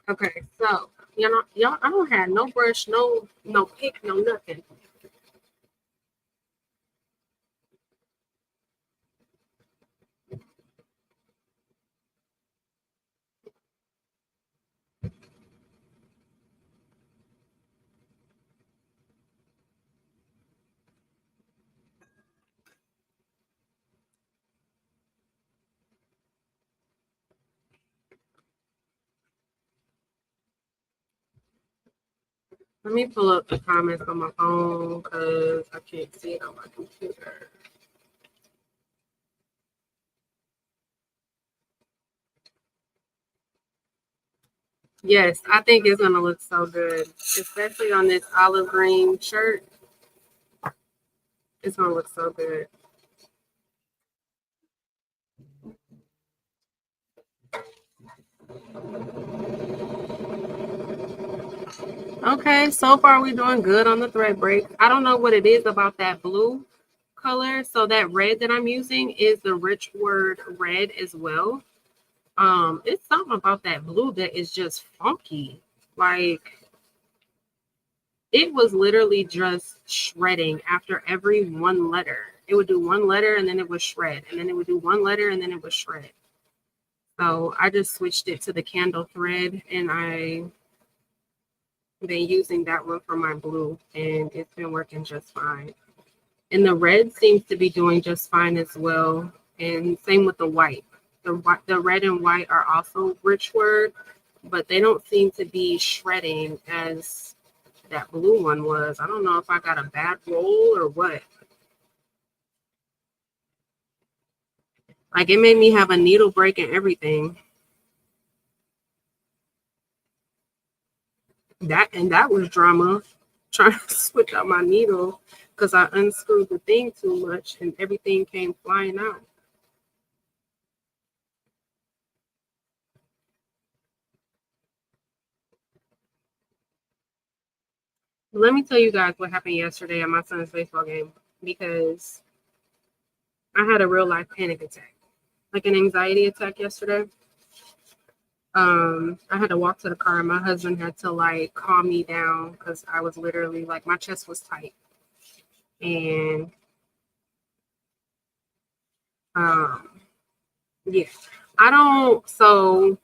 Okay, so y'all, I don't have no brush, no pick, no nothing. Let me pull up the comments on my phone because I can't see it on my computer. Yes, I think it's gonna look so good, especially on this olive green shirt. It's gonna look so good. Okay, so far we're doing good on the thread break. I don't know what it is about that blue color. So that red that I'm using is the Rich Word red as well. It's something about that blue that is just funky. Like, It was literally just shredding after every one letter. It would do one letter and then it would shred, and then it would do one letter and then it would shred. So I just switched it to the candle thread, and I've been using that one for my blue, and it's been working just fine. And the red seems to be doing just fine as well. And same with the white. The red and white are also rich word, but they don't seem to be shredding as that blue one was. I don't know if I got a bad roll or what. Like, it made me have a needle break and everything. That was drama, trying to switch out my needle because I unscrewed the thing too much and everything came flying out. Let me tell you guys what happened yesterday at my son's baseball game, because I had a real life panic attack, like an anxiety attack yesterday. I had to walk to the car, and my husband had to like calm me down because I was literally like, my chest was tight. And yeah, so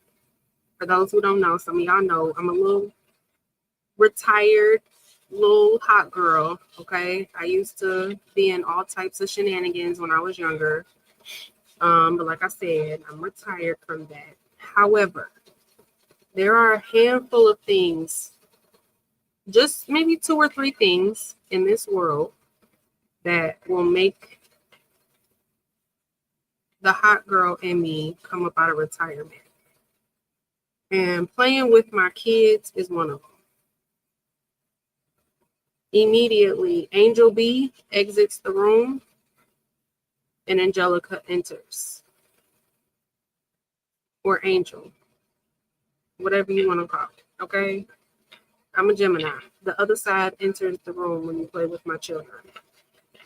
for those who don't know, some of y'all know I'm a little retired, little hot girl. Okay, I used to be in all types of shenanigans when I was younger, but like I said, I'm retired from that. However, there are a handful of things, just maybe 2 or 3 things in this world that will make the hot girl in me come up out of retirement. And playing with my kids is one of them. Immediately, Angel B exits the room and Angelica enters. Or Angel, whatever you want to call it, okay? I'm a Gemini. The other side enters the room when you play with my children.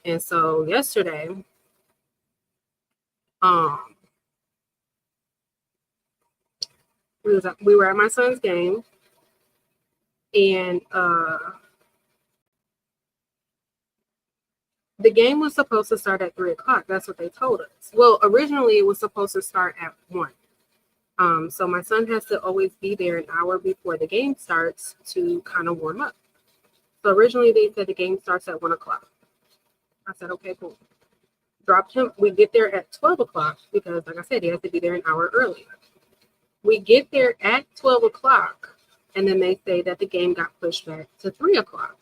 And so yesterday, we were at my son's game, and the game was supposed to start at 3:00. That's what they told us. Well, originally it was supposed to start at 1. So my son has to always be there an hour before the game starts to kind of warm up. So originally they said the game starts at 1:00. I said, okay, cool. Dropped him. We get there at 12:00 because, like I said, he has to be there an hour early. We get there at 12:00, and then they say that the game got pushed back to 3:00.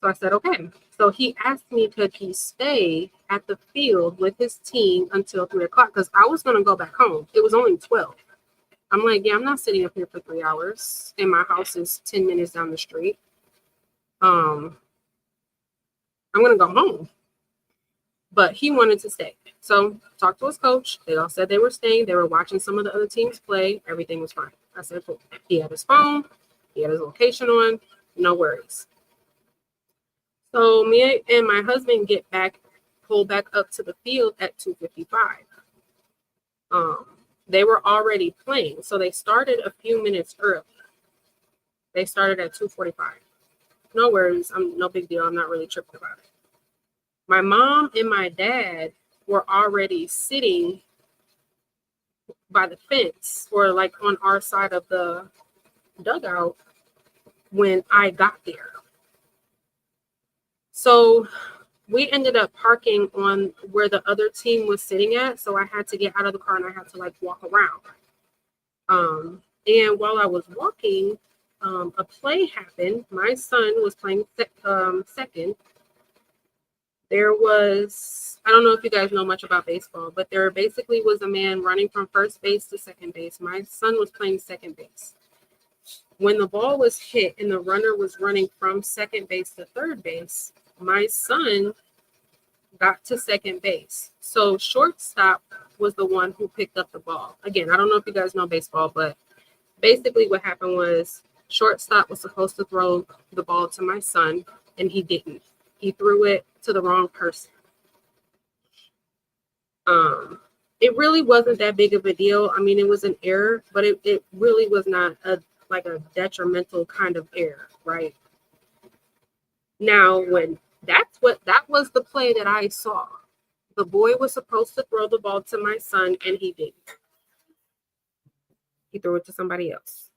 So I said, okay. So he asked me, could he stay at the field with his team until 3:00? Because I was going to go back home. It was only 12. I'm like, yeah, I'm not sitting up here for 3 hours. And my house is 10 minutes down the street. I'm going to go home. But he wanted to stay. So talked to his coach. They all said they were staying. They were watching some of the other teams play. Everything was fine. I said, cool. He had his phone. He had his location on. No worries. So me and my husband pull back up to the field at 2:55. They were already playing. So they started a few minutes early. They started at 2:45. No worries. No big deal. I'm not really tripping about it. My mom and my dad were already sitting by the fence, or like on our side of the dugout, when I got there. So we ended up parking on where the other team was sitting at. So I had to get out of the car and I had to like walk around. And while I was walking, a play happened. My son was playing second. There was, I don't know if you guys know much about baseball, but there basically was a man running from first base to second base. My son was playing second base. When the ball was hit and the runner was running from second base to third base, my son got to second base. So shortstop was the one who picked up the ball. Again, I don't know if you guys know baseball, but basically what happened was shortstop was supposed to throw the ball to my son, and he didn't. He threw it to the wrong person. It really wasn't that big of a deal. I mean, it was an error, but it really was not a detrimental kind of error, right? Now, when that was the play that I saw. The boy was supposed to throw the ball to my son, and he didn't. He threw it to somebody else.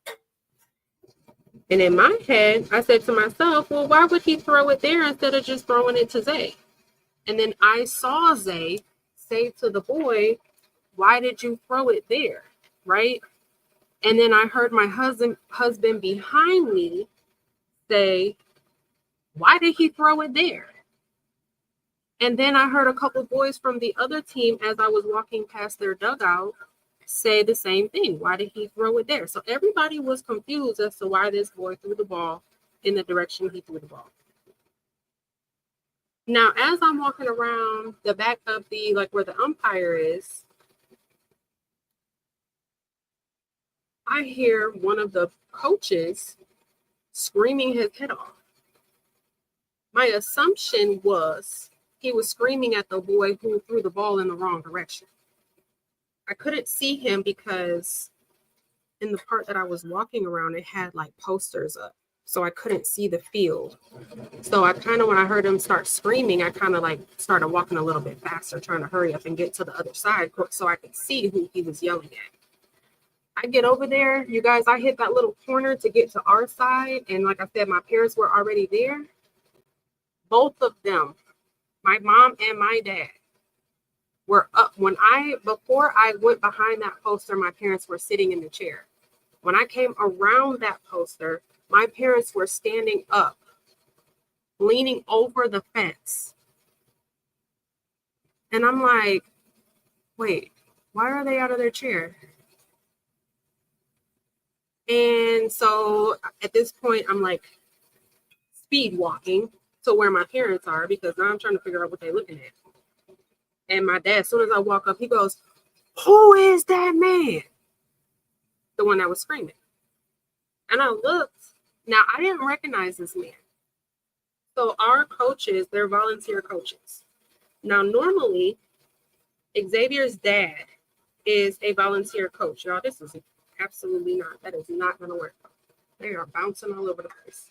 And in my head, I said to myself, well, why would he throw it there instead of just throwing it to Zay? And then I saw Zay say to the boy, why did you throw it there? Right? And then I heard my husband behind me say, why did he throw it there? And then I heard a couple boys from the other team as I was walking past their dugout say the same thing. Why did he throw it there? So everybody was confused as to why this boy threw the ball in the direction he threw the ball. Now, as I'm walking around the back of the, like where the umpire is, I hear one of the coaches screaming his head off. My assumption was he was screaming at the boy who threw the ball in the wrong direction. I couldn't see him because in the part that I was walking around, it had like posters up. So I couldn't see the field. So I kind of, when I heard him start screaming, I kind of like started walking a little bit faster, trying to hurry up and get to the other side so I could see who he was yelling at. I get over there, you guys, I hit that little corner to get to our side. And like I said, my parents were already there. Both of them, my mom and my dad, were up. Before I went behind that poster, my parents were sitting in the chair. When I came around that poster, my parents were standing up, leaning over the fence. And I'm like, wait, why are they out of their chair? And so at this point, I'm like speed walking to where my parents are because now I'm trying to figure out what they're looking at. And my dad, as soon as I walk up, he goes, who is that man? The one that was screaming. And I looked. Now, I didn't recognize this man. So our coaches, they're volunteer coaches. Now, normally, Xavier's dad is a volunteer coach. Y'all, this is absolutely not. That is not going to work. They are bouncing all over the place.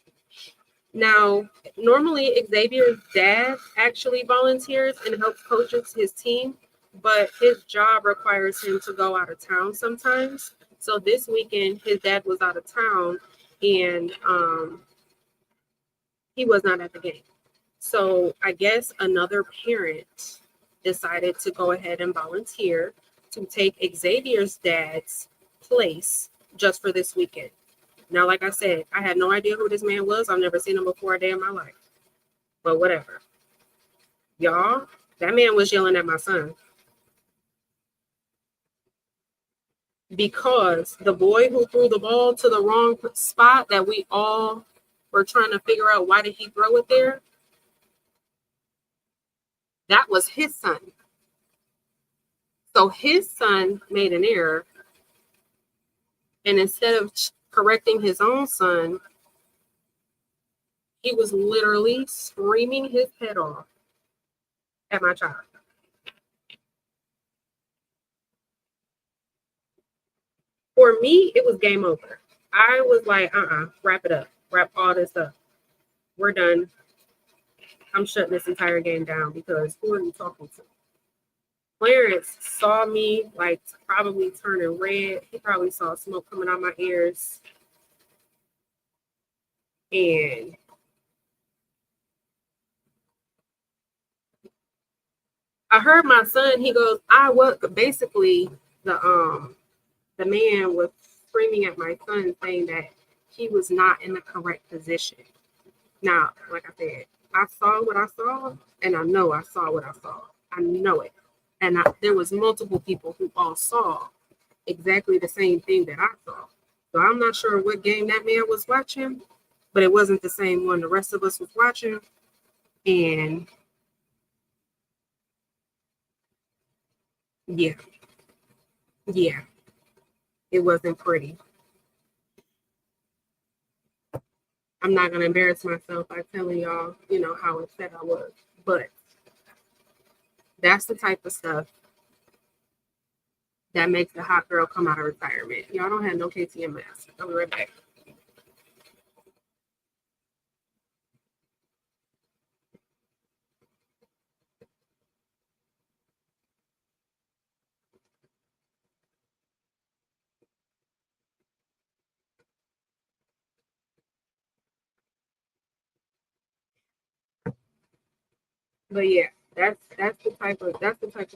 Now, normally, Xavier's dad actually volunteers and helps coaches his team, but his job requires him to go out of town sometimes. So this weekend, his dad was out of town, and he was not at the game. So I guess another parent decided to go ahead and volunteer to take Xavier's dad's place just for this weekend. Now, like I said, I had no idea who this man was. I've never seen him before a day in my life. But whatever. Y'all, that man was yelling at my son. Because the boy who threw the ball to the wrong spot that we all were trying to figure out why did he throw it there, that was his son. So his son made an error. And instead of correcting his own son, he was literally screaming his head off at my child. For me, it was game over. I was like, wrap it up. Wrap all this up. We're done. I'm shutting this entire game down because who are you talking to? Clarence saw me like probably turning red. He probably saw smoke coming out my ears. And I heard my son, he goes, basically the man was screaming at my son saying that he was not in the correct position. Now, like I said, I saw what I saw, and I know I saw what I saw. I know it. And there was multiple people who all saw exactly the same thing that I saw. So I'm not sure what game that man was watching, but it wasn't the same one the rest of us was watching. And yeah, it wasn't pretty. I'm not going to embarrass myself by telling y'all, how upset I was. But that's the type of stuff that makes the hot girl come out of retirement. Y'all don't have no KTM mask. I'll be right back. But yeah, that's the type of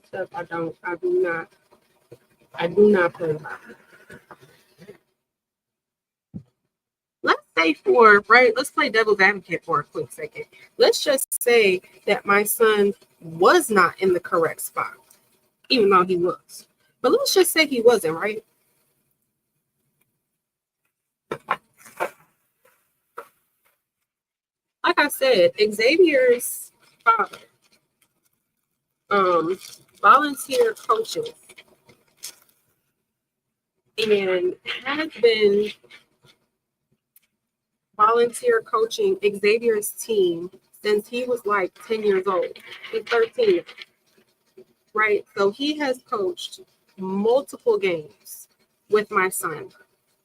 stuff I do not play about. Let's say let's play devil's advocate for a quick second. Let's just say that my son was not in the correct spot, even though he was. But let's just say he wasn't, right? Like I said, Xavier's father volunteer coaches and has been volunteer coaching Xavier's team since he was like 10 years old. He's 13, right? So he has coached multiple games with my son.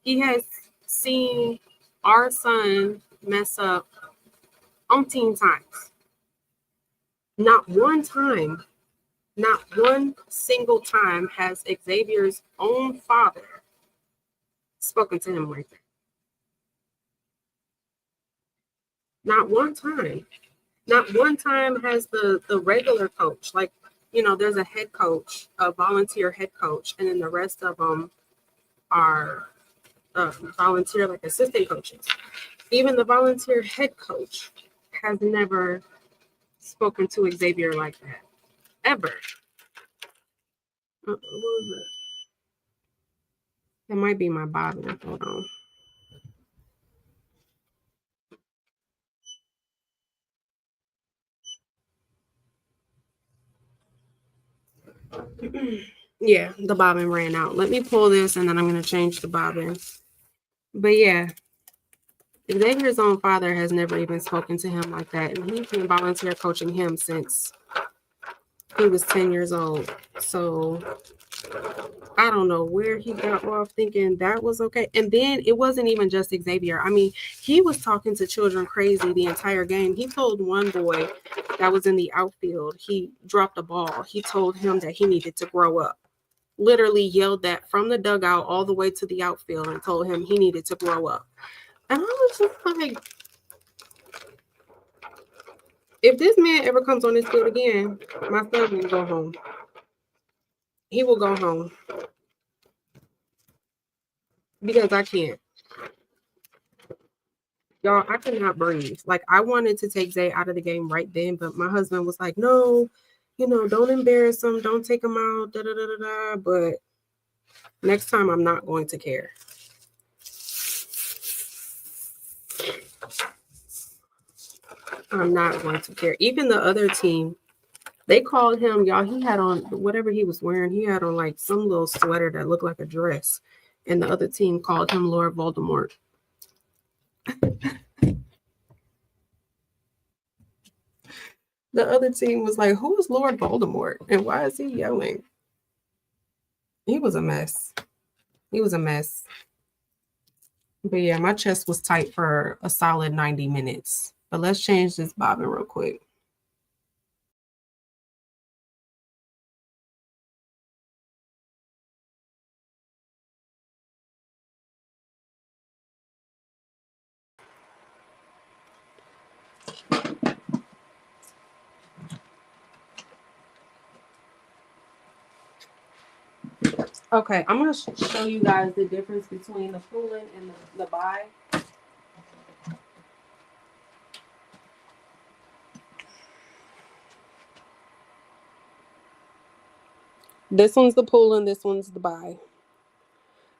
He has seen our son mess up umpteen times. Not one single time has Xavier's own father spoken to him like that. Not one time. Not one time has the regular coach, like, there's a head coach, a volunteer head coach, and then the rest of them are volunteer, like assistant coaches. Even the volunteer head coach has never spoken to Xavier like that, ever. What was it? That might be my bobbin. Hold on. Yeah, the bobbin ran out. Let me pull this and then I'm going to change the bobbin. But yeah, Xavier's own father has never even spoken to him like that. And he's been volunteer coaching him since he was 10 years old. So I don't know where he got off thinking that was okay. And then it wasn't even just Xavier. I mean, he was talking to children crazy the entire game. He told one boy that was in the outfield, he dropped a ball. He told him that he needed to grow up. Literally yelled that from the dugout all the way to the outfield and told him he needed to grow up. And I was just like, if this man ever comes on this field again, my son will go home. He will go home. Because I can't. Y'all, I could not breathe. Like, I wanted to take Zay out of the game right then, but my husband was like, no, don't embarrass him. Don't take him out. Da, da, da, da, da. But next time, I'm not going to care. I'm not going to care. Even the other team, they called him, y'all, he had on whatever he was wearing. He had on like some little sweater that looked like a dress. And the other team called him Lord Voldemort. The other team was like, who is Lord Voldemort? And why is he yelling? He was a mess. He was a mess. But yeah, my chest was tight for a solid 90 minutes. But let's change this bobbin real quick. Okay, I'm going to show you guys the difference between the Poolin and the Bai. This one's the Poolin, this one's the Bai.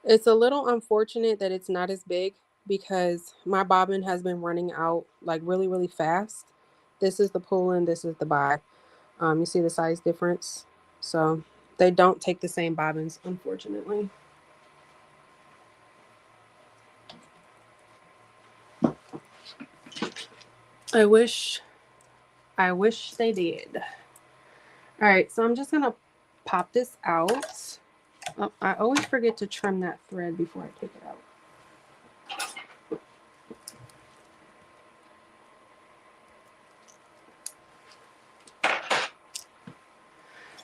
It's a little unfortunate that it's not as big because my bobbin has been running out like really, really fast. This is the Poolin, this is the Bai. You see the size difference? So they don't take the same bobbins, unfortunately. I wish they did. All right, so I'm just gonna pop this out. Oh, I always forget to trim that thread before I take it out.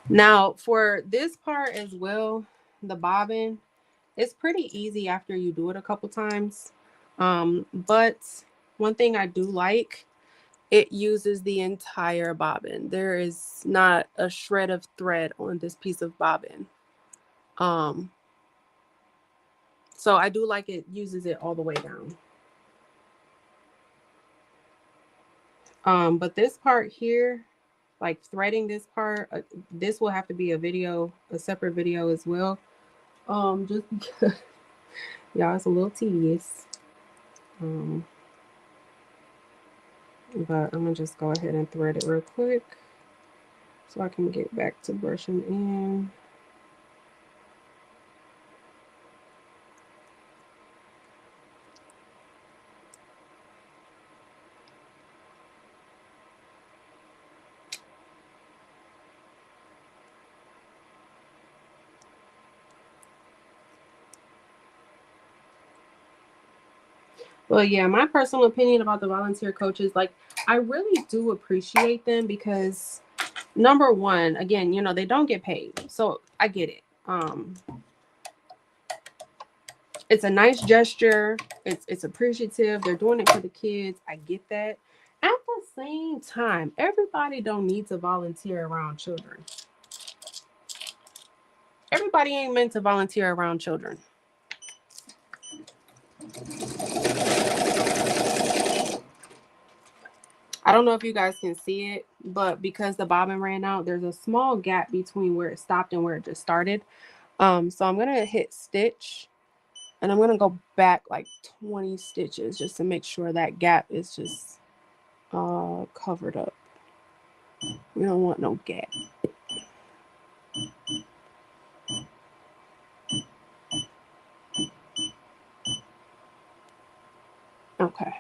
Now for this part as well, the bobbin, it's pretty easy after you do it a couple times. But one thing I do like it uses the entire bobbin. There is not a shred of thread on this piece of bobbin. So I do like it uses it all the way down. But this part here, like threading this part, this will have to be a separate video as well. Just because, y'all, it's a little tedious. But I'm gonna just go ahead and thread it real quick so I can get back to brushing in. Well, yeah, my personal opinion about the volunteer coaches, like, I really do appreciate them because, number one, again, you know, they don't get paid. So I get it. It's a nice gesture. It's appreciative. They're doing it for the kids. I get that. At the same time, everybody don't need to volunteer around children. Everybody ain't meant to volunteer around children. I don't know if you guys can see it, but because the bobbin ran out, there's a small gap between where it stopped and where it just started. So I'm gonna hit stitch and I'm gonna go back like 20 stitches just to make sure that gap is just covered up. We don't want no gap. Okay.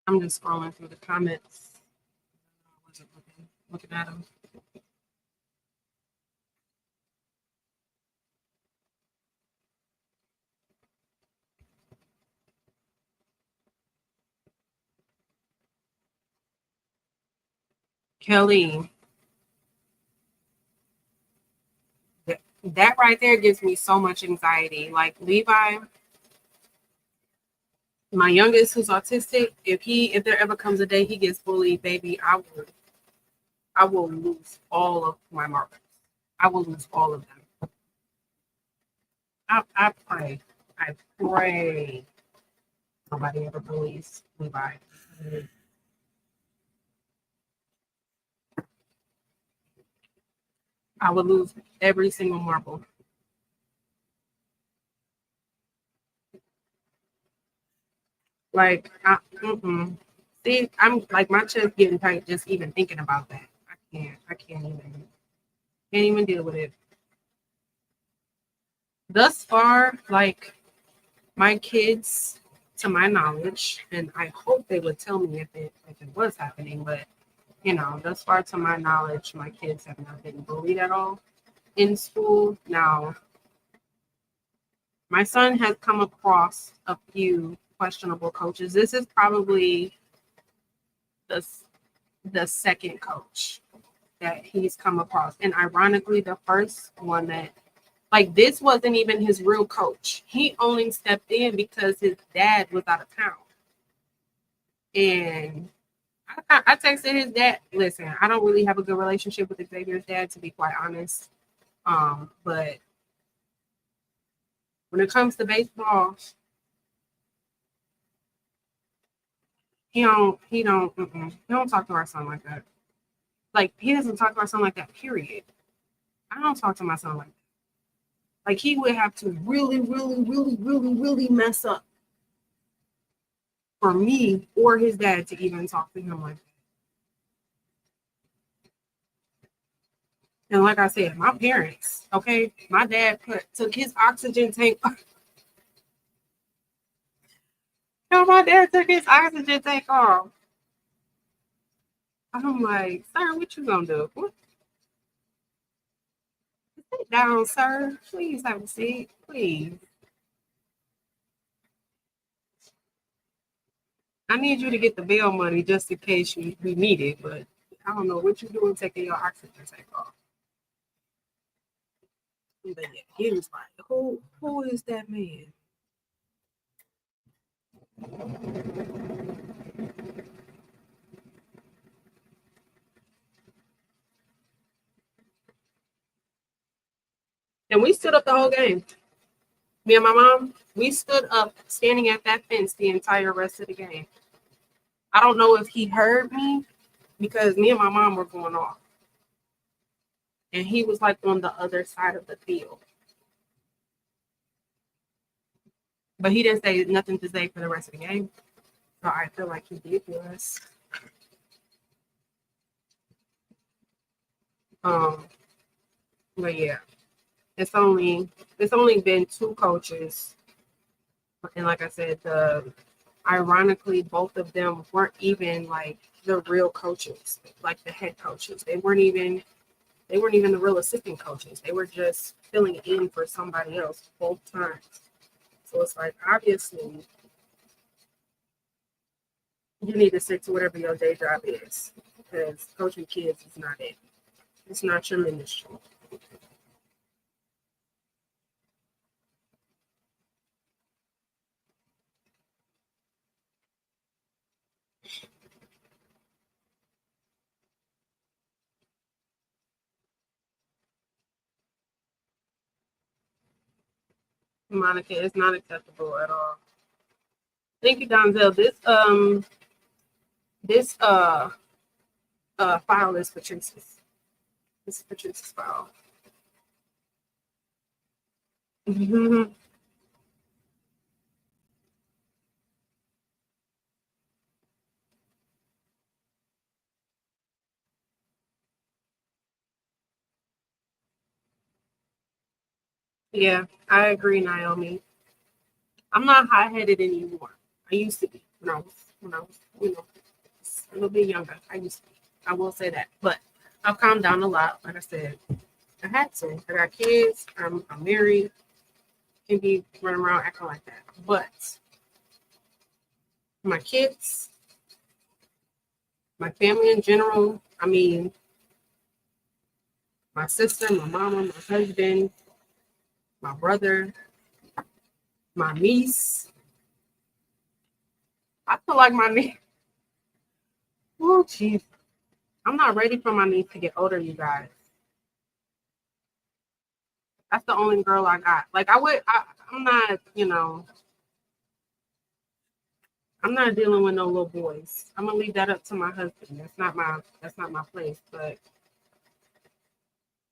I'm just scrolling through the comments. I wasn't looking at them. Kelly, that right there gives me so much anxiety. Like Levi, my youngest who's autistic, if there ever comes a day he gets bullied, baby, I will lose all of my markers. I will lose all of them. I pray. I pray nobody ever bullies Levi. I would lose every single marble. Like, see, I'm like my chest getting tight just even thinking about that. I can't even deal with it. Thus far, like my kids, to my knowledge, and I hope they would tell me if it was happening, but you know, thus far to my knowledge, my kids have not been bullied at all in school. Now, my son has come across a few questionable coaches. This is probably the second coach that he's come across. And ironically, the first one that, like, this wasn't even his real coach. He only stepped in because his dad was out of town. And I texted his dad, listen, I don't really have a good relationship with Xavier's dad, to be quite honest. But when it comes to baseball, he don't talk to our son like that. Like, he doesn't talk to our son like that, period. I don't talk to my son like that. Like, he would have to really, really, really, really, really mess up for me or his dad to even talk to him like that. And like I said, my parents, okay, my dad took his oxygen tank. No, my dad took his oxygen tank off. I'm like, sir, what you gonna do? What? Sit down, sir. Please have a seat, please. I need you to get the bail money just in case we need it, but I don't know what you're doing taking your oxygen tank off. But yeah, he was like, who is that man? And we stood up the whole game. Me and my mom, we stood up standing at that fence the entire rest of the game. I don't know if he heard me because me and my mom were going off. And he was like on the other side of the field. But he didn't say nothing to say for the rest of the game. So I feel like he did for us. But yeah, it's only been two coaches. And like I said, ironically, both of them weren't even like the real coaches, like the head coaches. They weren't even the real assistant coaches. They were just filling in for somebody else both times. So it's like, obviously, you need to stick to whatever your day job is because coaching kids is not it. It's not your ministry. Monica, it's not acceptable at all. Thank you, Donzel. This file is Patrice's. This is Patrice's file. Yeah, I agree, Naomi. I'm not high headed anymore. I used to be when I was a little bit younger. I used to be. I will say that, but I've calmed down a lot. Like I said, I had to. I got kids. I'm married. Can be running around acting like that, but my kids, my family in general. I mean, my sister, my mama, my husband, my brother, my niece. I feel like my niece. Oh, jeez. I'm not ready for my niece to get older, you guys. That's the only girl I got. Like I'm not, I'm not dealing with no little boys. I'm gonna leave that up to my husband. That's not my place. But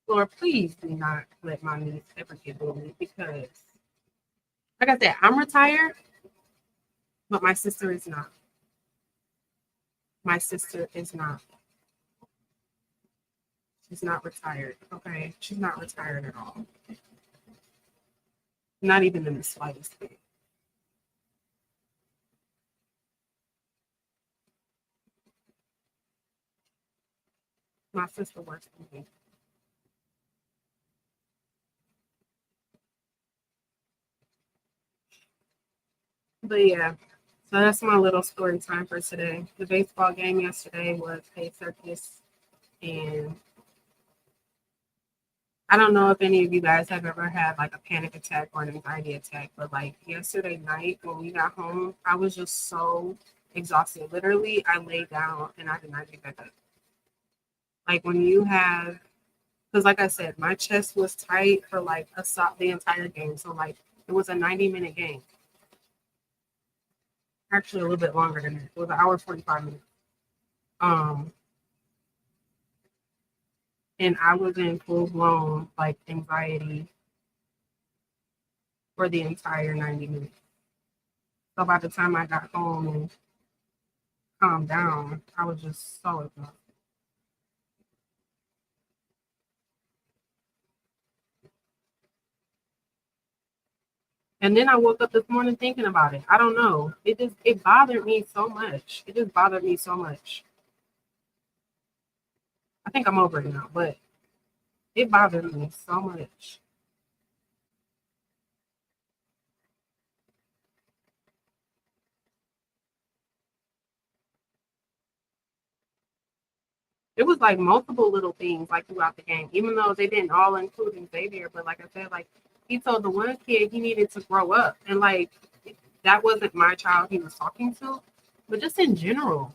Lord, please do not let my niece ever get bullied because, like I said, I'm retired, but my sister is not. My sister is not. She's not retired. Okay, she's not retired at all. Not even in the slightest bit. My sister works for me. But yeah, so that's my little story time for today. The baseball game yesterday was a circus, and I don't know if any of you guys have ever had like a panic attack or an anxiety attack, but like yesterday night when we got home, I was just so exhausted. Literally, I laid down and I did not get back up. Like when you have, because like I said, my chest was tight for like the entire game. So like it was a 90-minute game. Actually, a little bit longer than that. It was an hour 45 minutes. Um, and I was in full blown like anxiety for the entire 90 minutes. So by the time I got home and calmed down, I was just so exhausted. And then I woke up this morning thinking about it. I don't know. It bothered me so much. It just bothered me so much. I think I'm over it now, but it bothered me so much. It was like multiple little things like throughout the game, even though they didn't all include Xavier. But like I said, like he told the one kid he needed to grow up, and like that wasn't my child he was talking to, but just in general.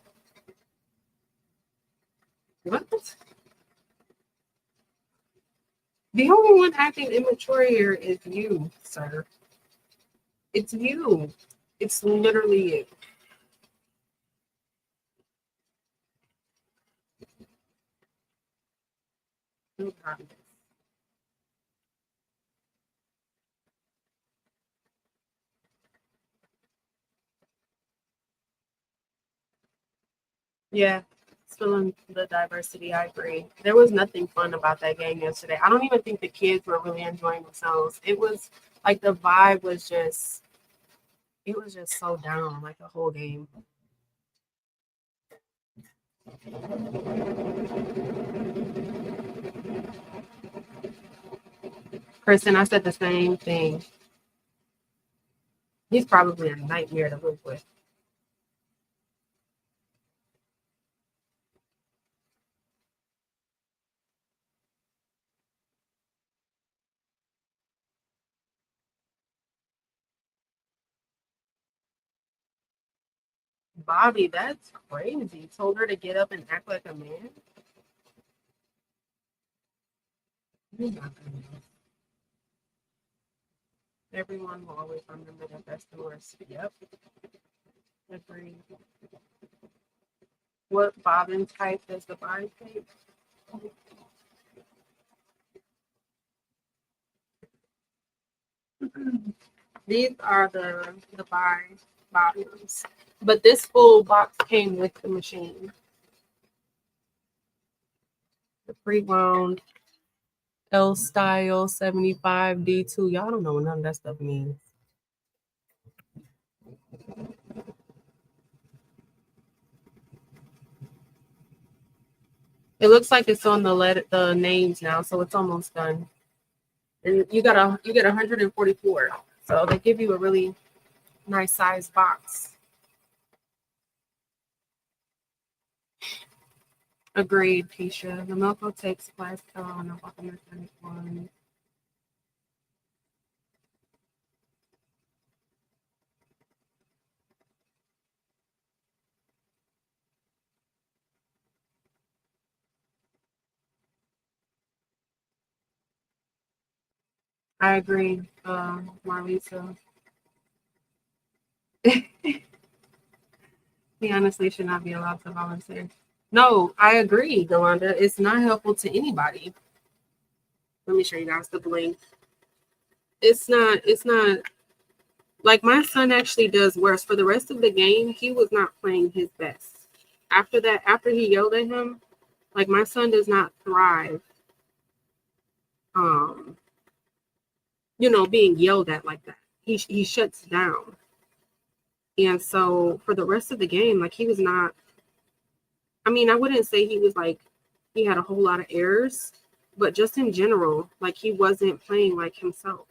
What? The only one acting immature here is you, sir. It's you. It's literally you. Yeah, still in the diversity. I agree. There was nothing fun about that game yesterday. I don't even think the kids were really enjoying themselves. It was like the vibe was just, it was just so down, like the whole game. Kristen, I said the same thing. He's probably a nightmare to live with. Bobby, that's crazy. Told her to get up and act like a man. Oh my goodness. Everyone will always remember the best and worst. Yep. Agreed. What bobbin type does the Bai take? These are the Bai bobbins. But this full box came with the machine. The pre-wound L style 75 D2. Y'all don't know what none of that stuff means. It looks like it's on the names now, so it's almost done. And you get 144. So they give you a really nice size box. Agreed, Keisha. The milk will take supplies on the bottom one. I agree, Marlisa. He honestly should not be allowed to volunteer. No, I agree, Delonda. It's not helpful to anybody. Let me show you guys the blink. It's not like my son actually does worse. For the rest of the game, he was not playing his best. After that, after he yelled at him, like my son does not thrive. Um, being yelled at like that. He shuts down. And so for the rest of the game, like he was not, I mean, I wouldn't say he was like, he had a whole lot of errors, but just in general, like he wasn't playing like himself.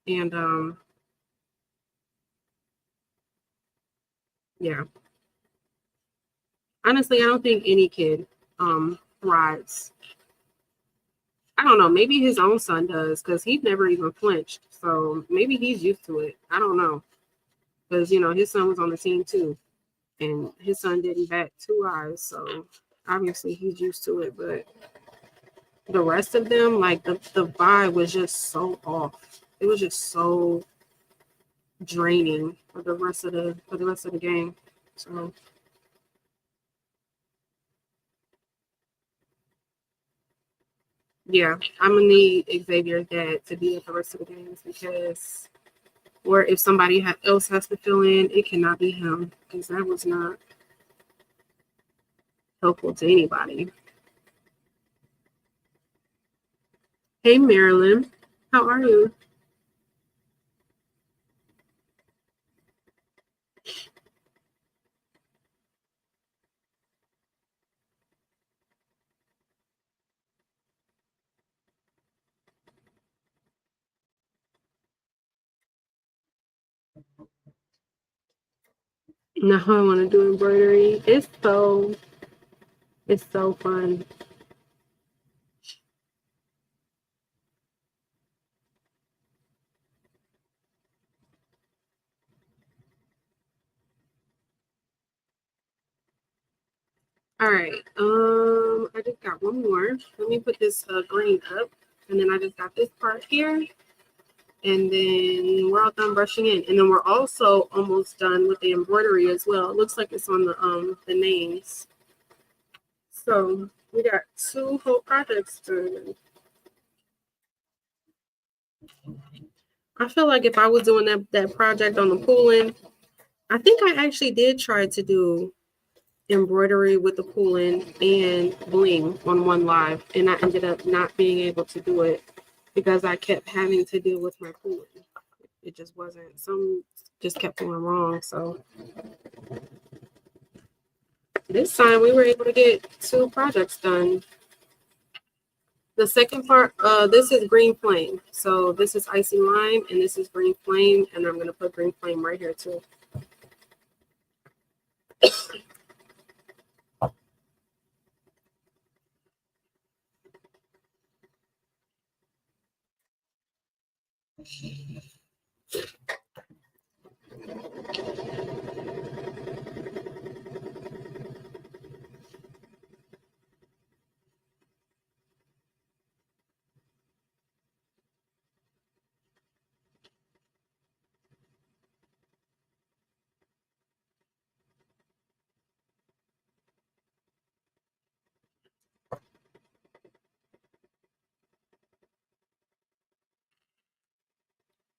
And yeah, honestly, I don't think any kid thrives. I don't know, maybe his own son does because he's never even flinched. So maybe he's used to it. I don't know. Because, his son was on the team too. And his son didn't bat 2 eyes. So obviously he's used to it. But the rest of them, like the vibe was just so off. It was just so draining for the rest of the game. So yeah, I'm gonna need Xavier's dad to be at the rest of the games because, or if somebody else has to fill in, it cannot be him because that was not helpful to anybody. Hey, Marilyn. How are you? Now I want to do embroidery. It's so fun. All right. I just got one more. Let me put this green up, and then I just got this part here, and then we're all done brushing in, and then we're also almost done with the embroidery as well. It looks like it's on the names. So we got two whole projects done. I feel like if I was doing that project on the pooling, I think I actually did try to do embroidery with the pooling and bling on one live, and I ended up not being able to do it because I kept having to deal with my pooling. It just wasn't, some just kept going wrong. So this time we were able to get two projects done. The second part, this is green flame. So this is icy lime and this is green flame, and I'm gonna put green flame right here too.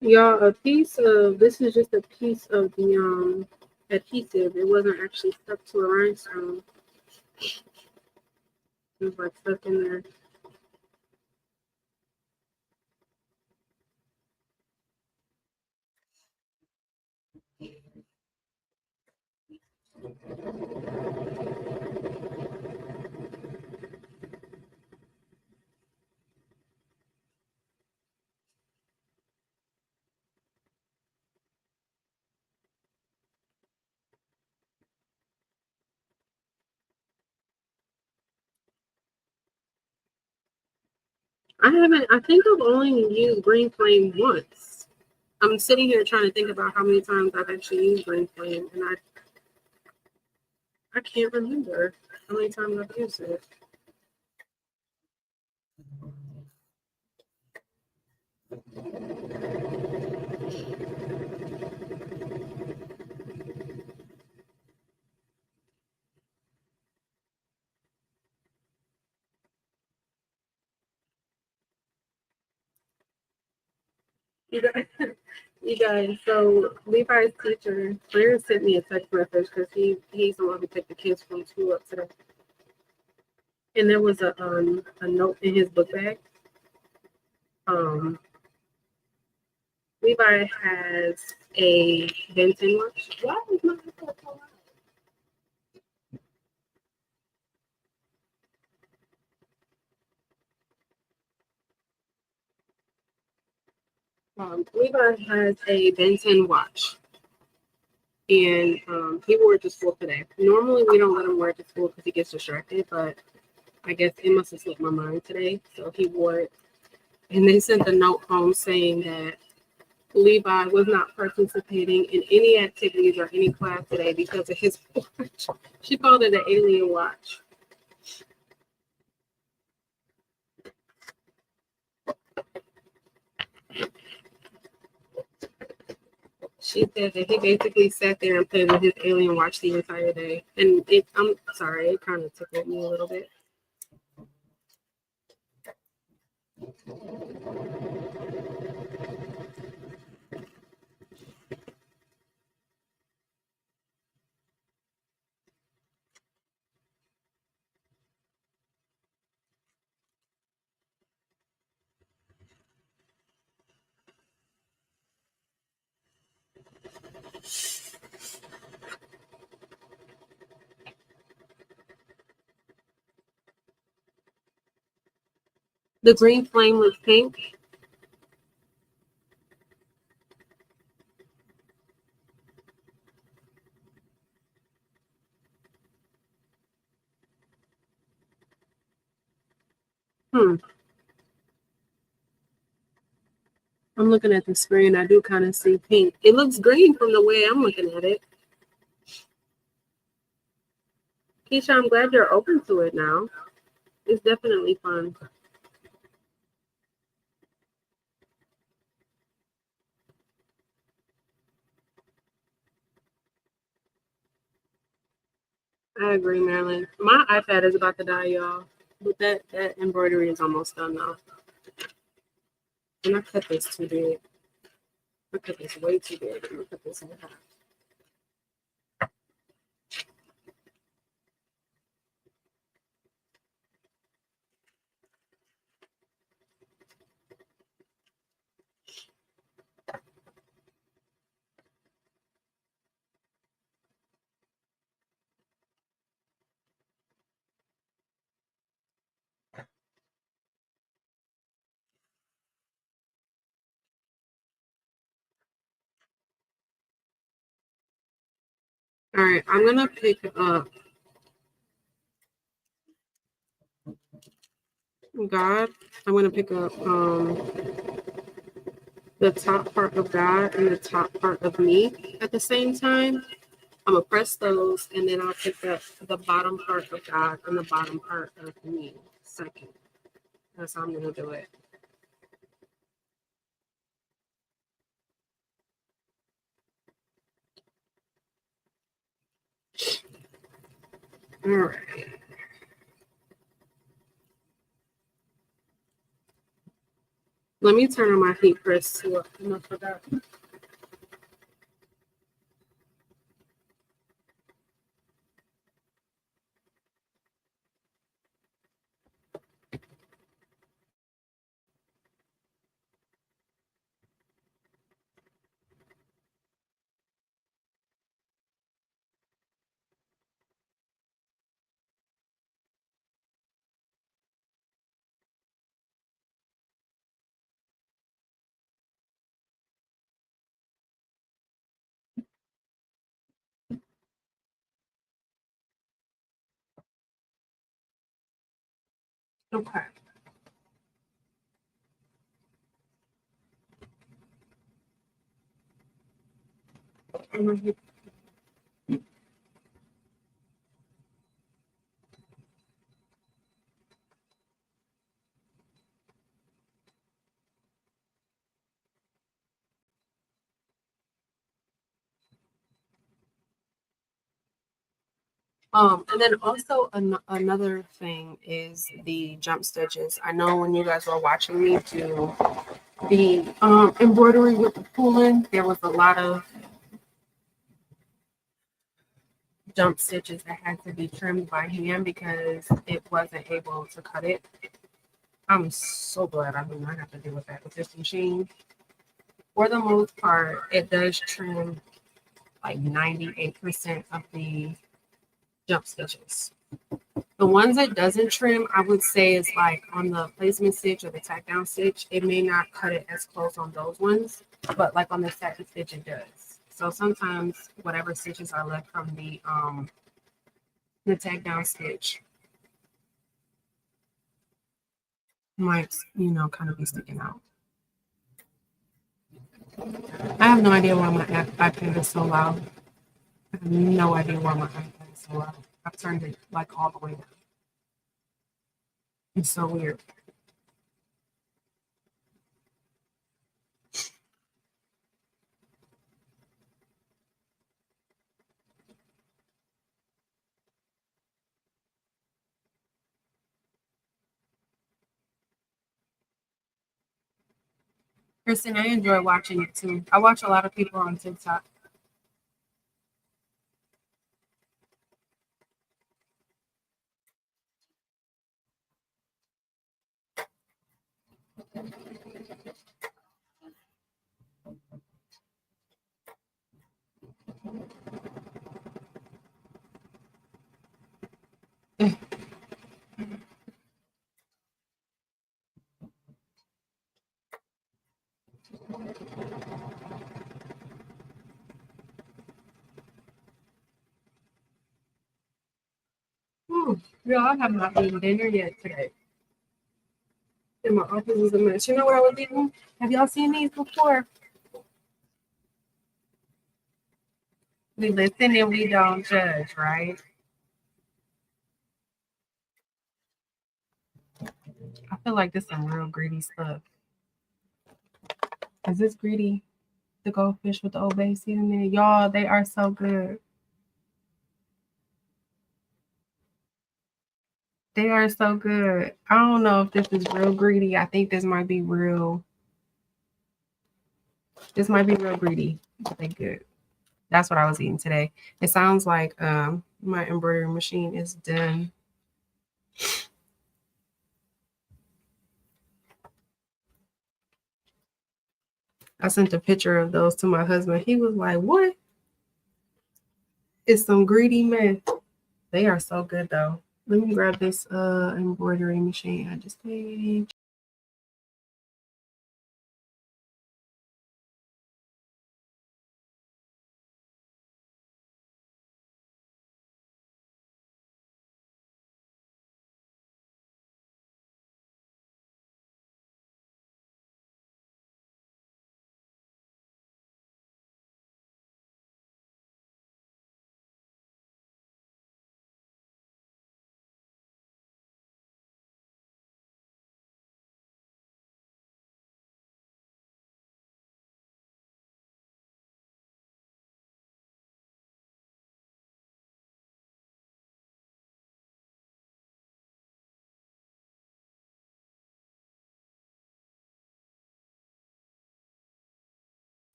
Y'all, a piece of this is just a piece of the adhesive. It wasn't actually stuck to a rhinestone. It was like stuck in there. I think I've only used green flame once. I'm sitting here trying to think about how many times I've actually used green flame, and I can't remember how many times I've used it. You guys, you guys. So Levi's teacher, Claire, sent me a text message because he's the one who picked the kids from school up today, and there was a note in his book bag. Um, Levi has a Benton watch. Why is my iPad so Levi has a Benton watch, and he wore it to school today. Normally, we don't let him wear it to school because he gets distracted, but I guess it must have slipped my mind today, so he wore it. And they sent a note home saying that Levi was not participating in any activities or any class today because of his watch. She called it an alien watch. She said that he basically sat there and played with his alien watch the entire day. And I'm sorry, it kind of tickled me a little bit. The green flame was pink. I'm looking at the screen. I do kind of see pink. It looks green from the way I'm looking at it. Keisha, I'm glad you're open to it now. It's definitely fun. I agree, Marilyn. My iPad is about to die, y'all. But that embroidery is almost done now. And I cut this too big. I cut this way too big. I'm gonna cut this in half. All right, I'm gonna pick up God. I'm gonna pick up the top part of God and the top part of me at the same time. I'm gonna press those, and then I'll pick up the bottom part of God and the bottom part of me second. That's how I'm gonna do it. All right. Let me turn on my heat press to I forgot. Okay. And then also another thing is the jump stitches. I know when you guys were watching me do the embroidery with the pulling, there was a lot of jump stitches that had to be trimmed by hand because it wasn't able to cut it. I'm so glad I do not have to deal with that with this machine. For the most part, it does trim like 98% of the jump stitches. The ones it doesn't trim, I would say is like on the placement stitch or the tack down stitch. It may not cut it as close on those ones, but like on the satin stitch, it does. So sometimes whatever stitches are left from the tack down stitch might, kind of be sticking out. I have no idea why my iPad is so loud. I have no idea why my iPad is so loud. I've turned it like all the way down. It's so weird. Kristen, I enjoy watching it too. I watch a lot of people on TikTok. Girl, I have not eaten dinner yet today. And my office is a mess. You know what I was eating? Have y'all seen these before? We listen and we don't judge, right? I feel like this is some real greedy stuff. Is this greedy? The goldfish with the Old Bay seed in there? Y'all, they are so good. They are so good. I don't know if this is real greedy. I think this might be real. This might be real greedy. But they good. That's what I was eating today. It sounds like my embroidery machine is done. I sent a picture of those to my husband. He was like, "What? It's some greedy mess." They are so good though. Let me grab this embroidery machine I just made.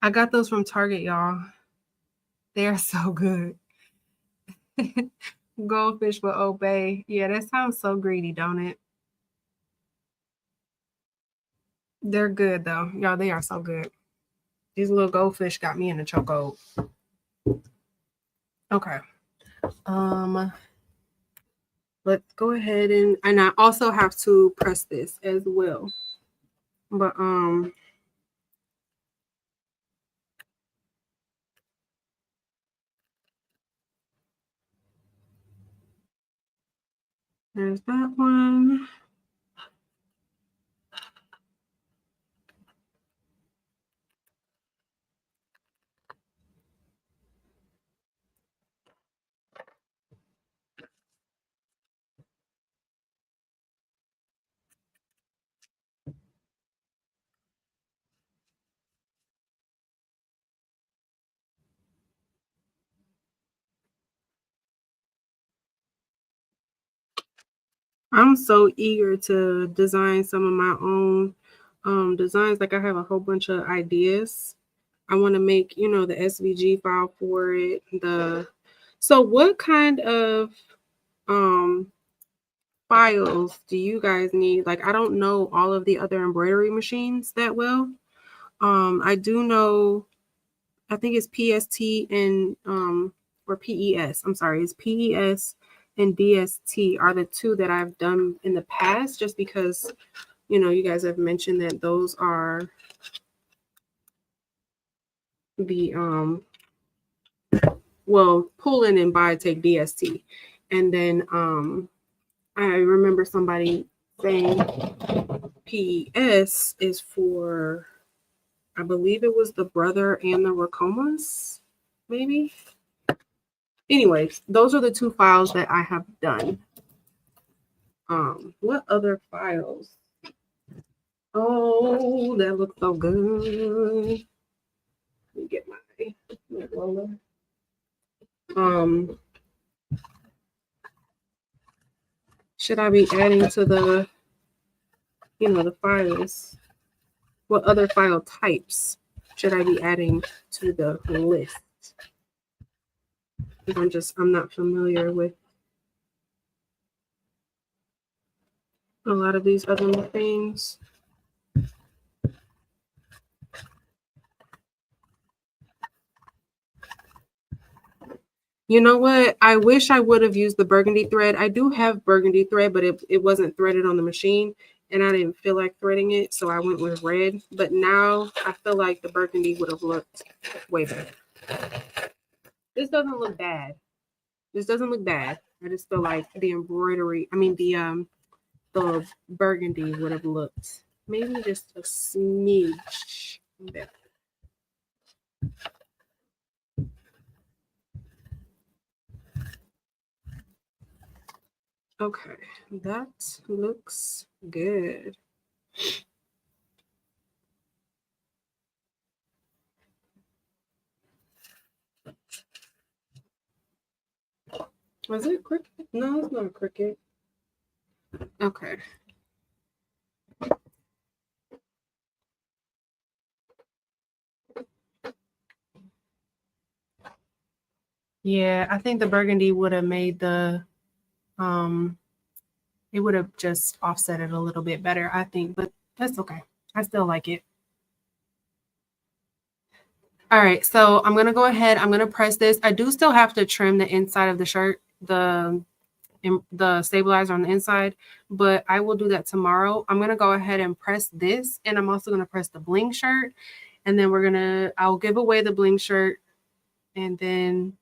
I got those from Target, y'all. They are so good. Goldfish with Old Bay. Yeah, that sounds so greedy, don't it? They're good though. Y'all, they are so good. These little goldfish got me in the chokehold. Okay. Let's go ahead and I also have to press this as well. But there's that one. I'm so eager to design some of my own designs. Like I have a whole bunch of ideas. I want to make, the SVG file for it. So what kind of files do you guys need? Like I don't know all of the other embroidery machines that well. I do know I think it's PST and or PES. I'm sorry, it's PES and DST are the two that I've done in the past just because you guys have mentioned that those are the pull in and buy take DST. And then I remember somebody saying PES is for, I believe it was the brother and the Racomas, maybe. Anyways, those are the two files that I have done. What other files? Oh, that looks so good. Let me get my roller. Should I be adding to the, the files? What other file types should I be adding to the list? I'm not familiar with a lot of these other things. You know what? I wish I would have used the burgundy thread. I do have burgundy thread, but it wasn't threaded on the machine and I didn't feel like threading it. So I went with red. But now I feel like the burgundy would have looked way better. This doesn't look bad. This doesn't look bad. I just feel like the embroidery, I mean the burgundy would have looked maybe just a smidge better. Okay, that looks good. Was it cricket? No, it's not a cricket. Okay. Yeah, I think the burgundy would have made the it would have just offset it a little bit better, I think, but that's okay. I still like it. All right, so I'm gonna go ahead. I'm gonna press this. I do still have to trim the inside of the shirt, the stabilizer on the inside, but I will do that tomorrow. I'm gonna go ahead and press this, and I'm also gonna press the bling shirt, and then I'll give away the bling shirt, and then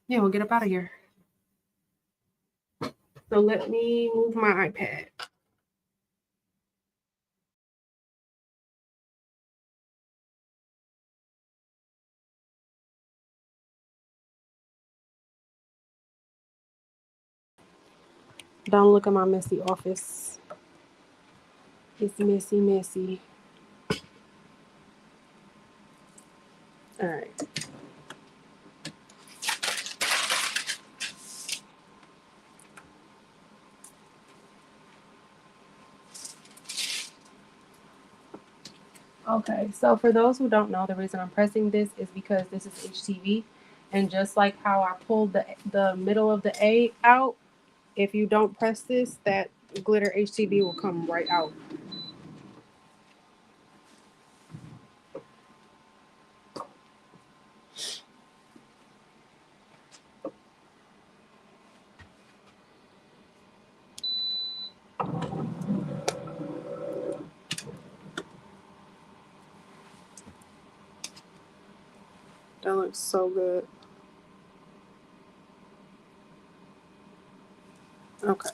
yeah, we'll get up out of here. So let me move my iPad. Don't look at my messy office. It's messy, messy. All right. Okay, so for those who don't know, the reason I'm pressing this is because this is HTV, and just like how I pulled the middle of the A out, if you don't press this, that glitter HTV will come right out. That looks so good. Okay.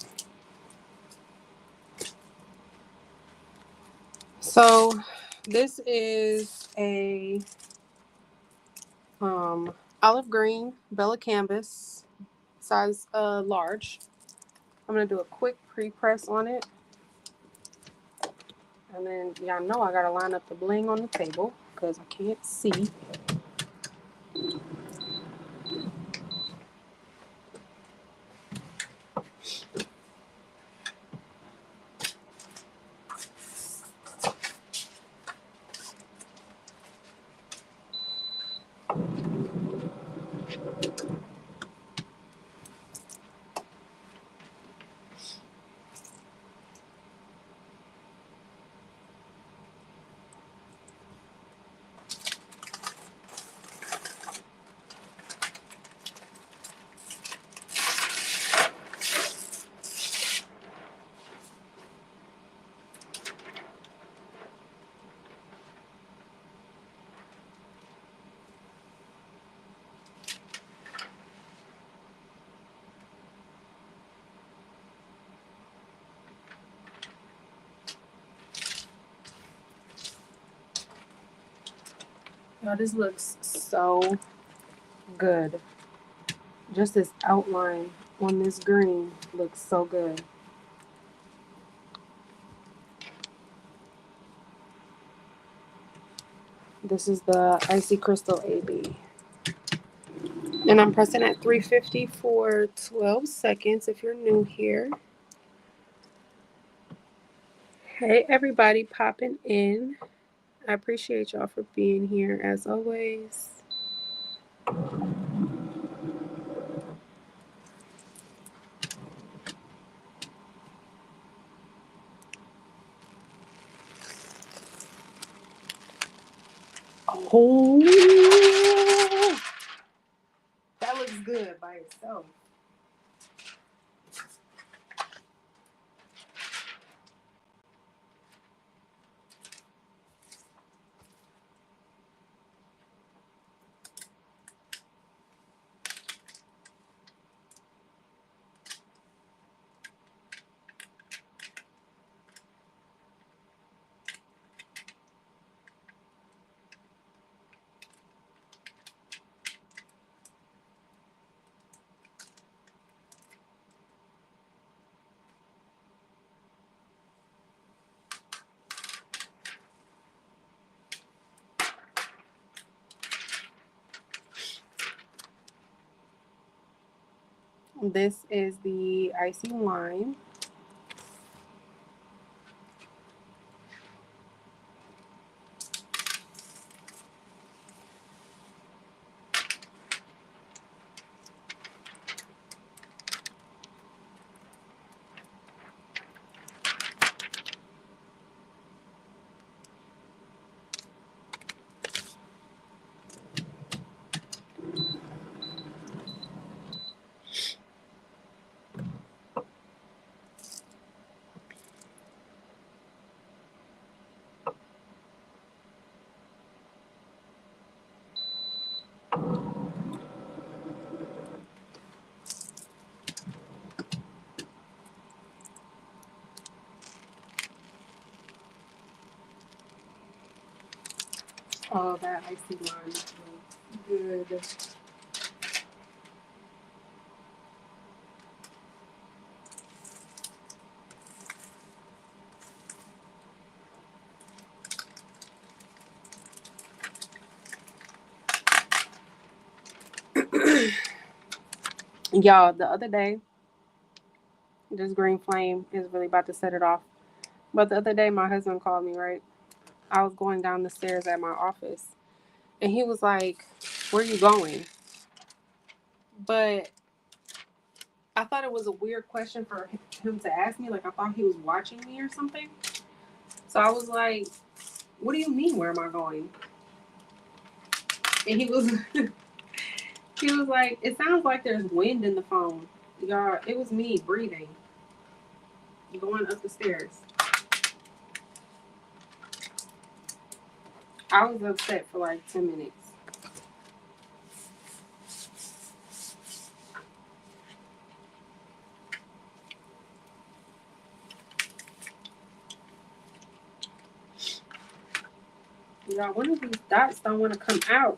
So this is a olive green Bella Canvas, size large. I'm gonna do a quick pre-press on it. And then y'all know I gotta line up the bling on the table because I can't see. Y'all, this looks so good. Just this outline on this green looks so good. This is the Icy Crystal AB. And I'm pressing at 350 for 12 seconds if you're new here. Hey, everybody popping in. I appreciate y'all for being here as always. Oh, that looks good by itself. This is the Icy Wine. Oh, that Icy Wine looks good. Y'all, the other day, this green flame is really about to set it off. But the other day, my husband called me, right? I was going down the stairs at my office, and he was like, "Where are you going?" But I thought it was a weird question for him to ask me. Like, I thought he was watching me or something. So I was like, "What do you mean, where am I going?" And he was, he was like, "It sounds like there's wind in the phone." Y'all, it was me breathing, going up the stairs. I was upset for like 10 minutes. Y'all, one of these dots don't want to come out.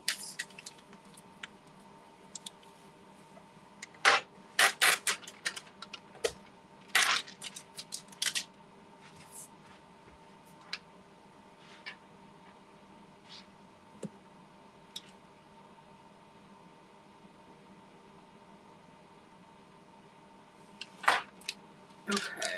Okay.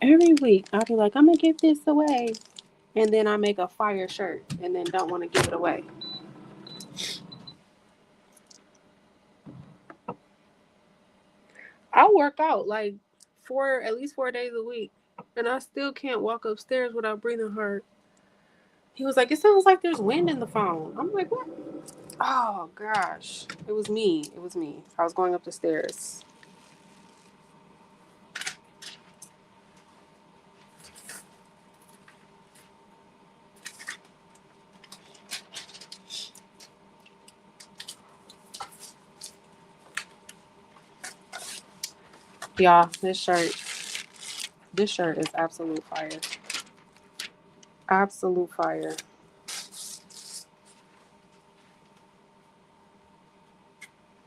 Every week, I'll be like, I'm going to give this away. And then I make a fire shirt and then don't want to give it away. I work out like at least 4 days a week. And I still can't walk upstairs without breathing hard. He was like, it sounds like there's wind in the phone. I'm like, what? Oh, gosh. It was me. It was me. I was going up the stairs. Yeah, this shirt is absolute fire. Absolute fire.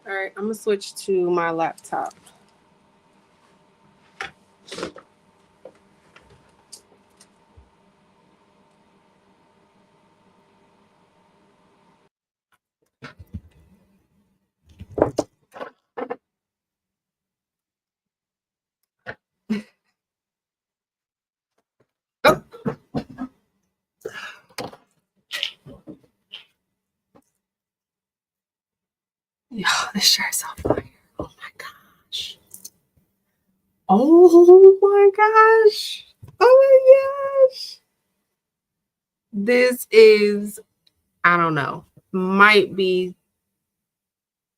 All right, I'm going to switch to my laptop. Oh, yeah, this shirt's on fire. Oh my gosh. Oh my gosh. Oh my gosh. This is, I don't know, might be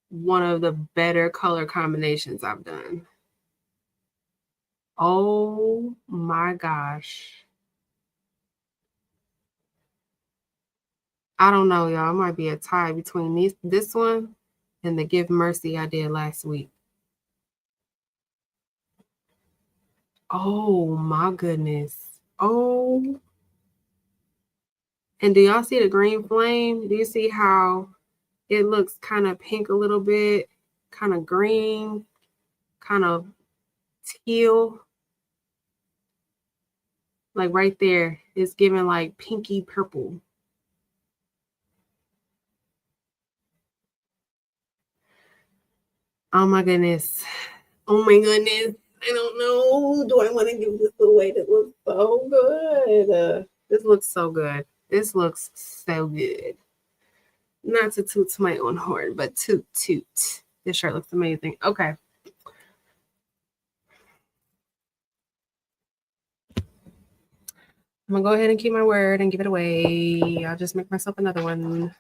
one of the better color combinations I've done. Oh my gosh. I don't know, y'all. It might be a tie between this one and the Give Mercy I did last week. Oh my goodness. Oh. And do y'all see the green flame? Do you see how it looks kind of pink a little bit kind of green, kind of teal. Like right there, it's giving like pinky purple. Oh my goodness. Oh my goodness. I don't know. Do I want to give this away? This looks so good. This looks so good. This looks so good. Not to toot my own horn, but toot toot. This shirt looks amazing. Okay. I'm gonna go ahead and keep my word and give it away. I'll just make myself another one.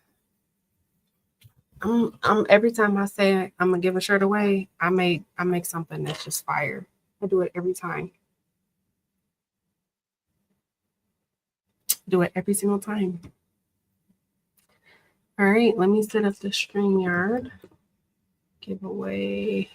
Every time I say I'm gonna give a shirt away, I make something that's just fire. I do it every time. Do it every single time. All right, let me set up the StreamYard. Giveaway.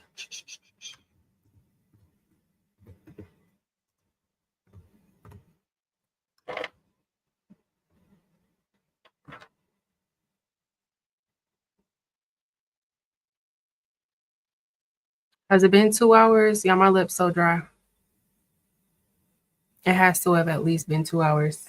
Has it been 2 hours? Yeah, my lips so dry. It has to have at least been 2 hours.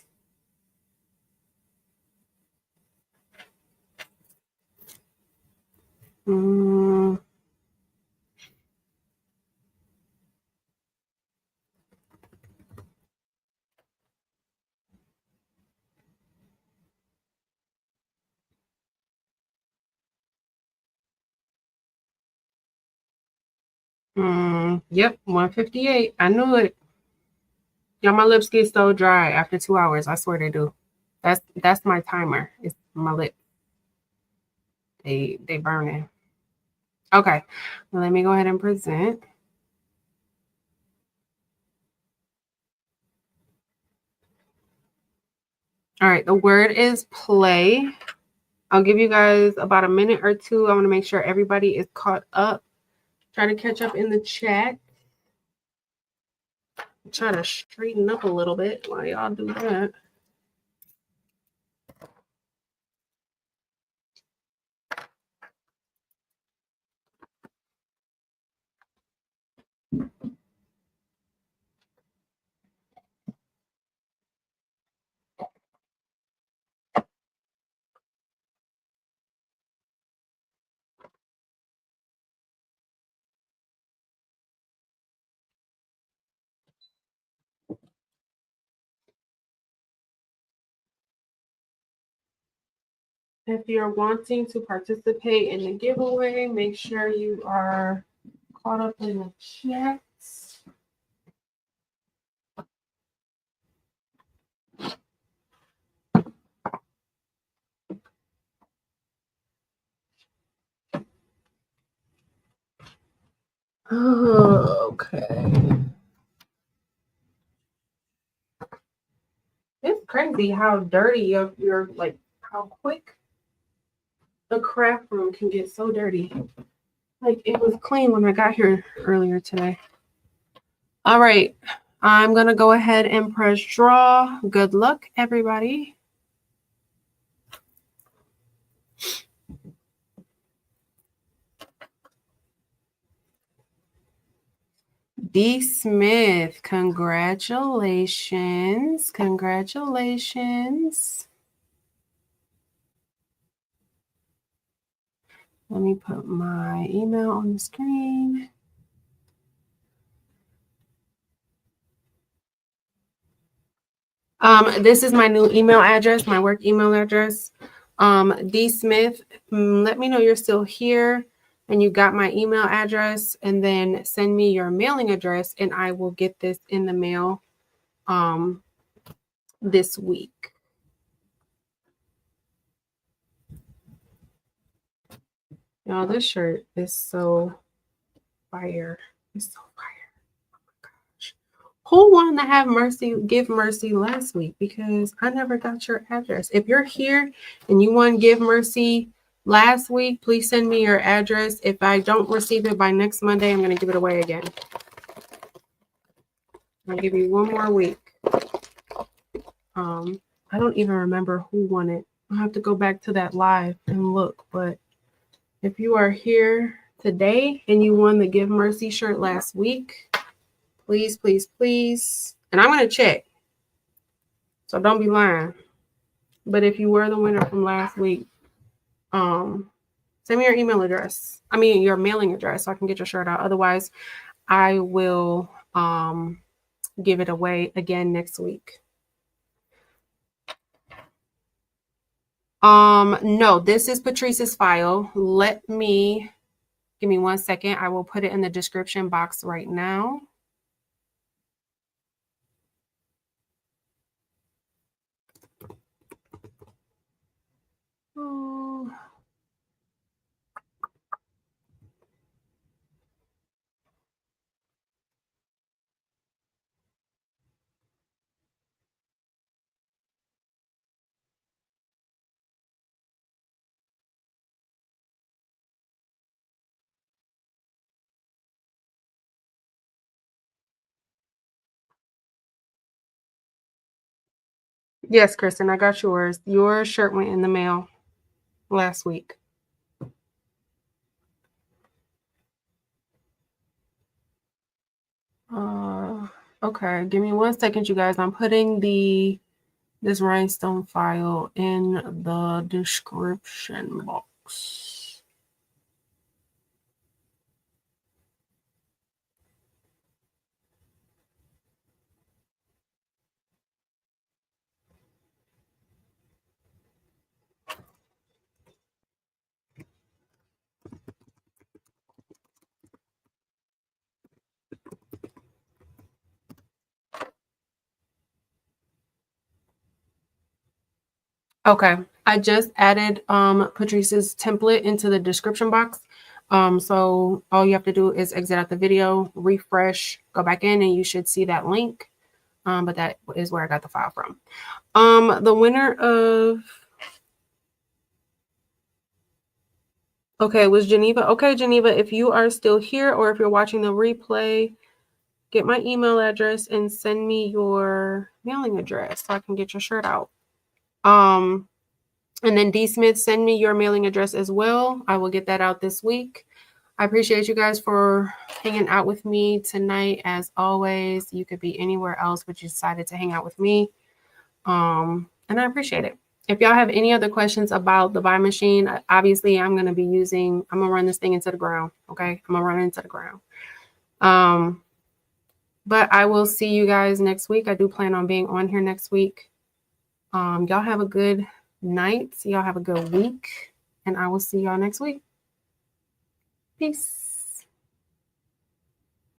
Yep, 158. I knew it. Yeah, my lips get so dry after 2 hours. I swear they do. That's my timer. It's my lip. They burning. Okay, well, let me go ahead and present. All right, the word is play. I'll give you guys about a minute or two. I want to make sure everybody is caught up. Try to catch up in the chat. Try to straighten up a little bit while y'all do that. If you're wanting to participate in the giveaway, make sure you are caught up in the chat. Okay. It's crazy how dirty your like how quick the craft room can get so dirty. Like it was clean when I got here earlier today. All right. I'm gonna go ahead and press draw. Good luck, everybody. D. Smith, congratulations. Congratulations. Let me put my email on the screen. This is my new email address, my work email address. D. Smith, let me know you're still here and you got my email address, and then send me your mailing address and I will get this in the mail this week. Y'all, this shirt is so fire. It's so fire. Oh my gosh. Who wanted to have Mercy give Mercy last week? Because I never got your address. If you're here and you want to give Mercy last week, please send me your address. If I don't receive it by next Monday, I'm going to give it away again. I'll give you one more week. I don't even remember who won it. I'll have to go back to that live and look. But if you are here today and you won the Give Mercy shirt last week, please, please, please. And I'm going to check. So don't be lying. But if you were the winner from last week, send me your email address. I mean, your mailing address so I can get your shirt out. Otherwise, I will give it away again next week. No, this is Patrice's file. Give me 1 second. I will put it in the description box right now. Oh. Yes, Kristen, I got yours. Your shirt went in the mail last week. Okay, give me 1 second, you guys. I'm putting this rhinestone file in the description box. Okay, I just added Patrice's template into the description box. So all you have to do is exit out the video, refresh, go back in, and you should see that link. But that is where I got the file from. The winner of okay was Geneva. Okay, Geneva, if you are still here or if you're watching the replay, get my email address and send me your mailing address so I can get your shirt out. And then D Smith, send me your mailing address as well. I will get that out this week. I appreciate you guys for hanging out with me tonight. As always, you could be anywhere else, but you decided to hang out with me. And I appreciate it. If y'all have any other questions about the Bai machine, obviously I'm going to run this thing into the ground. Okay. I'm going to run it into the ground. But I will see you guys next week. I do plan on being on here next week. Y'all have a good night. Y'all have a good week. And I will see y'all next week. Peace.